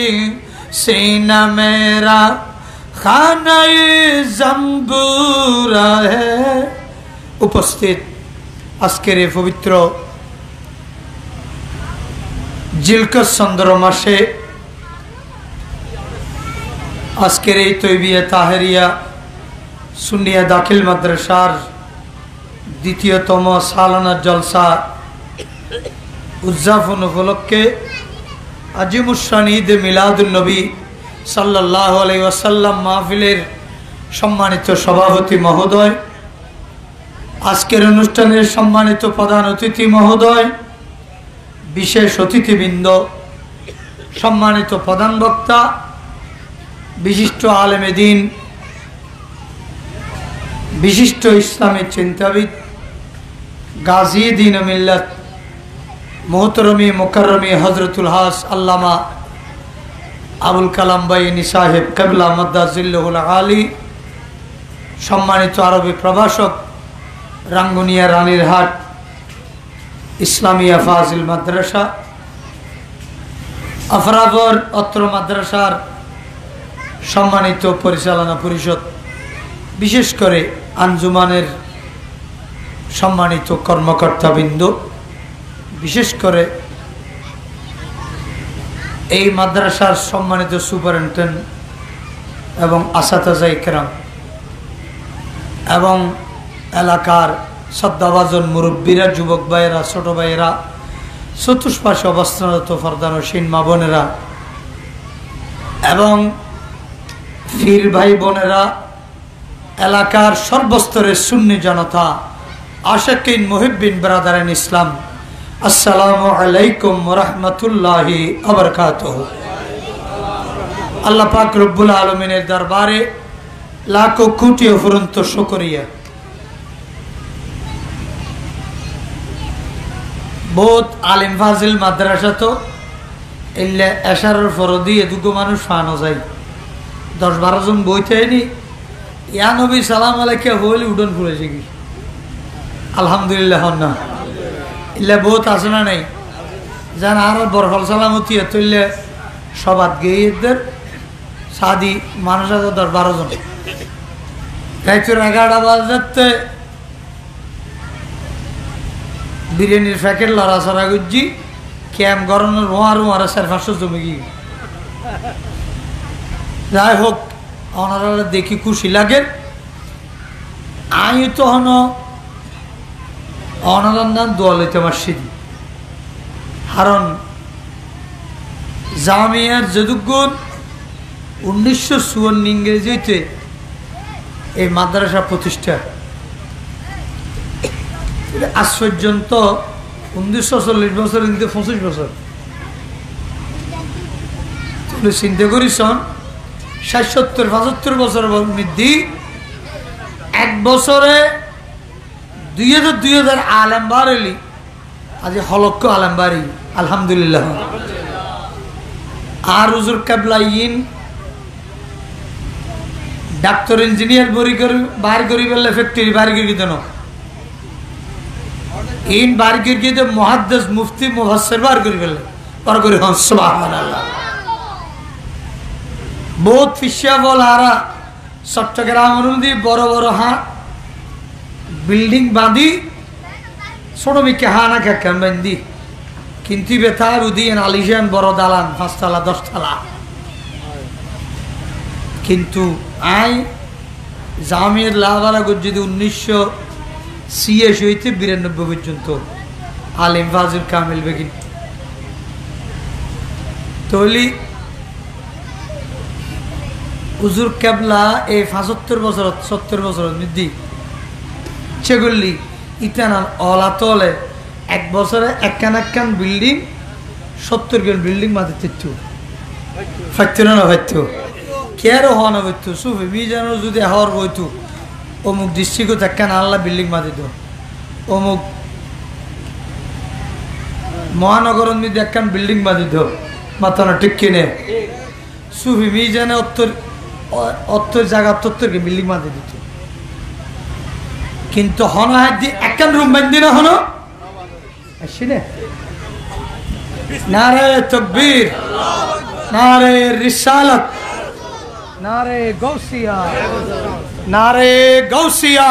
सीना मेरा खाना जंबूरा है। उपस्थित আজকের এই পবিত্র জিলকদ চন্দ্র মাসে আজকের এই তৈবিয়া তাহেরিয়া সুন্নিয়া দাখিল মাদ্রাসার দ্বিতীয়তম সালানা জলসা উদযাপন উপলক্ষে আজিমুশান ঈদ মিলাদুন নবী সাল্লাল্লাহু আলাইহি ওয়াসাল্লাম মাহফিলের সম্মানিত সভাপতি মহোদয়, আজকের অনুষ্ঠানের সম্মানিত প্রধান অতিথি মহোদয়, বিশেষ অতিথিবৃন্দ, সম্মানিত প্রধান বক্তা, বিশিষ্ট আলেমে দ্বীন, বিশিষ্ট ইসলামী চিন্তাবিদ, গাজী দ্বীন ও মিল্লাত মোহতরমি মুকাররমি হযরতুল হাস আল্লামা আবুল কালাম বাইনি সাহেব কিবলা মাদ্দাজিল্লাহুল আলী, সম্মানিত আরবি প্রভাষক রাঙ্গুনিয়া রানীরহাট ইসলামিয়া ফাজিল মাদ্রাসা, আফরাবর অত্র মাদ্রাসার সম্মানিত পরিচালনা পরিষদ, বিশেষ করে আঞ্জুমানের সম্মানিত কর্মকর্তাবৃন্দ, বিশেষ করে এই মাদ্রাসার সম্মানিত সুপারিনটেন্ডেন্ট এবং আসাতাজা ইকরাম এবং এলাকার শ্রদ্ধাভাজন মুরব্বীরা, যুবক ভাইয়েরা, ছোট ভাইয়েরা, চতুষ্পাশে অবস্থানরত ফরদানশীন মা বোনেরা এবং ফির ভাই বোনেরা, এলাকার সর্বস্তরের সুন্নি জনতা, আশিকিন মুহিব্বিন ব্রাদারান ইসলাম, আসসালামু আলাইকুম ওয়া রাহমাতুল্লাহি ওয়া বারাকাতুহু। আল্লাহ পাক রব্বুল আলামিনের দরবারে লাখো কোটি অফুরন্ত শুকরিয়া। বহুত আলিম ফাজিল মাদ্রাসা তো এলে এশারের ফরদি এদুগো মানুষ ফানো যায় 10-12 জন বইতে নি ইয়া নবী সালাম আলাইকে হইলে উডন পড়েছে কি আলহামদুলিল্লাহ না ইলে বহুত আছে না নাই জান আর বরফল সালামতি এতলে সবাত গেইদের সাদি মানুষ আছে 10-12 জন রাইতের 11টা বাজতে বিরিয়ানির প্যাকেট লড়াছড়া গুজি ক্যাম গরমের রোয়া 4-500 জমে গিয়ে যাই হোক ওনারা দেখি খুশি লাগে। আমি তখন ওনার নাম দোয়া লইতে পারছি কারণ জামিয়ার যদুগুণ 1954 ইংরেজিতে এই মাদ্রাসা প্রতিষ্ঠা আজ পর্যন্ত 1940 বছর কিন্তু 25 বছর চিন্তা করিস 60-70-75 বছর বৃদ্ধি এক বছরে 2000 আলেম বাড়লি আজ হলক্ষ আলেম বাড়ি আলহামদুলিল্লাহ। আর হুজুর কেবলাইন ডাক্তার ইঞ্জিনিয়ার বার করি বললে ফ্যাক্টরি বার করি দেন ইন বার করি মুহাদ্দিস মুফতি মুফাসসির বার করি বললে বার করি হন সুবহানাল্লাহ। বহুত ফিসা বল হারা চট্টগ্রাম অনুদি বড় বড় বিল্ডিং বাঁধি ছোট মিকে হানা খেকান বান্ধি কিন্তু বেতার উদিয়েন আলিশান বড় দালান 5 তলা 10 তলা কিন্তু আই জামিয়ার লাভারা যদি 1986 হইতে 92 পর্যন্ত আলিম ফাজিল কামিল বেগিন তলি হুজুর কেবলা এই 75 বছর 70 বছর মধ্যে সেগুলি ইতানাল অলাতলে এক বছরে একখান বিল্ডিং 70 জন বিল্ডিং মাঝে তেতু ফাইতো না হইতো কেয়ার হওয়া না হইতো সুফি মিজানো যদি হওয়ার হইতো অমুক ডিস্ট্রিক্ট একখান আল্লাহ বিল্ডিং মাঝে দো অমুক মহানগরের মধ্যে একখান বিল্ডিং মাঝে দো মাথানো ঠিক কিনে সুফি মিজানে অত্তর জায়গা তত্তরকে বিল্ডিং মাঝে দিত কিন্তু হন একখান রুম বান্ধি না হন আসছি না নারে তাকবীর নারে রিসালাত নারে গৌসিয়া নারে গৌসিয়া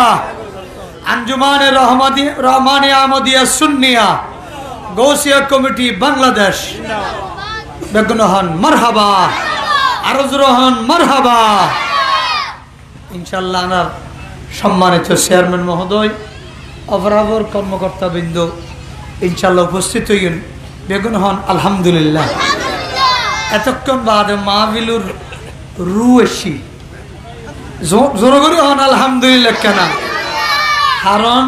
আঞ্জুমানে রহমানিয়া আহমদিয়া সুন্নিয়া গৌসিয়া কমিটি বাংলাদেশ বেগুনহন মারহাবা আরজরহন মারহাবা ইনশাআল্লাহ। আমার সম্মানিত চেয়ারম্যান মহোদয় অপরাবর কর্মকর্তা বৃন্দ ইনশাআল্লাহ উপস্থিত হইন বেগুন হন আলহামদুলিল্লাহ। এতক্ষণ বাদে মাহফিলুর রু এসি জোরগরি হন আলহামদুলিল্লাহ কেন কারণ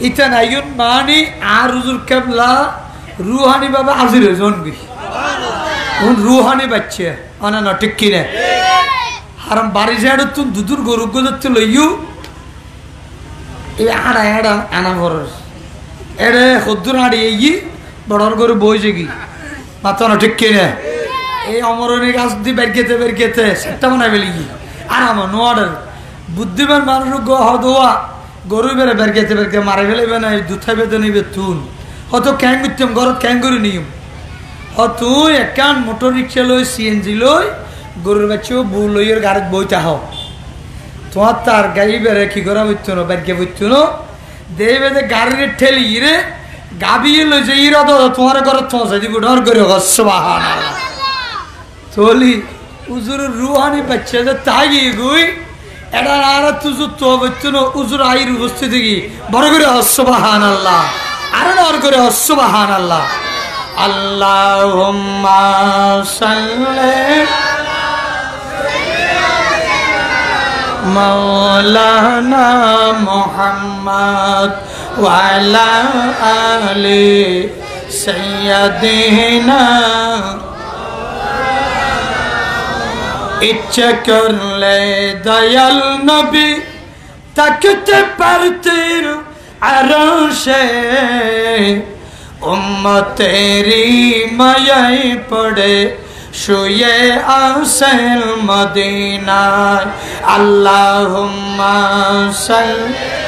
ইটা নাইন মানি আর হুজুর কেবলা রুহানি বাবা হাজির হয়েছে রুহানি বাচ্চা অনা ঠিক কিনে হারাম বাড়ি যায় তুম দুদুর গরু গোদতে লইও এই আড়া আনা ভরস এড়ে সদ্দুর আড়ি এই বড়র গরু বইছে কি মাথা না ঠিক কিনে এই অমরণী গাছ দিয়ে বেরকেতে সেটা মনে ফেলি কি আরাম নোয়াডার বুদ্ধিমান মানুষ দোয়া গরু বেড়ে বেরকেতে মারে ফেলেবে না দুথাই বেঁধে নিবে তুন হয়তো ক্যাং করতাম ঘরত ক্যাং করে নিয়ম তুই একান মোটর রিক্সা লই সিএনজি লই গরুর বাচ্চাও বউ লইয়ের গাড়িত বইতে হও তোমার তার গাড়ি বেড়ে কি করা বইতো না বেরকে বইতো না দেই বেঁধে গাড়ির ঠেলি রে গাবিয়ে লই যে ইরা তো তোমার ঘরত পৌঁছাই দিব ডর করে সুবহানাল্লাহ তোলি উজুরের রুহানি বাচ্চা যে তাই গুই এটা আর তুজু তো বইতো না উজুর আইর উপস্থিতি কি বড় করে সুবহানাল্লাহ আর ডর করে সুবহানাল্লাহ। আল্লাহুম্মা সাল্লি মাওলানা মুহাম্মদ ওয়ালা আলে সাইয়্যিদিনা ইচ্ছা করলে দয়াল নবী তাকতে পারতেন আরশে উম্মতেরি মায়াই পড়ে শুয়ে আসেন মদিনায় আল্লাহুম্মা সাল্লি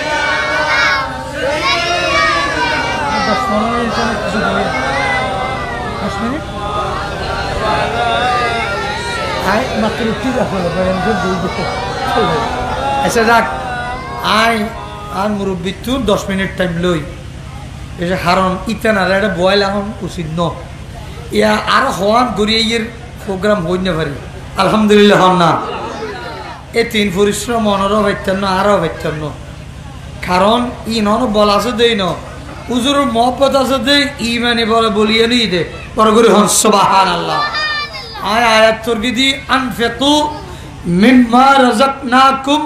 আচ্ছা রাখ আয় আর মুরব্বী তুই 10 মিনিট টাইম লই এসে কারণ ইতান আর একটা বয়ল এখন উচিত ন ইয়া আর হওয়ান গড়িয়ে ইয়ের প্রোগ্রাম হই না পারি আলহামদুলিল্লাহ হন না এ তিন পরিশ্রম অনরও পাইতেন না আরও পাইতেন না কারণ ই নন বল আছে দেই ন উজুর মহব্বত আছে দেই ই মানে বলে বলিয়ে নি দে বড় করে হন সুবহানাল্লাহ আয় আয়াত তোর গিদি আনফিকু মিম্মা রাযাকনাকুম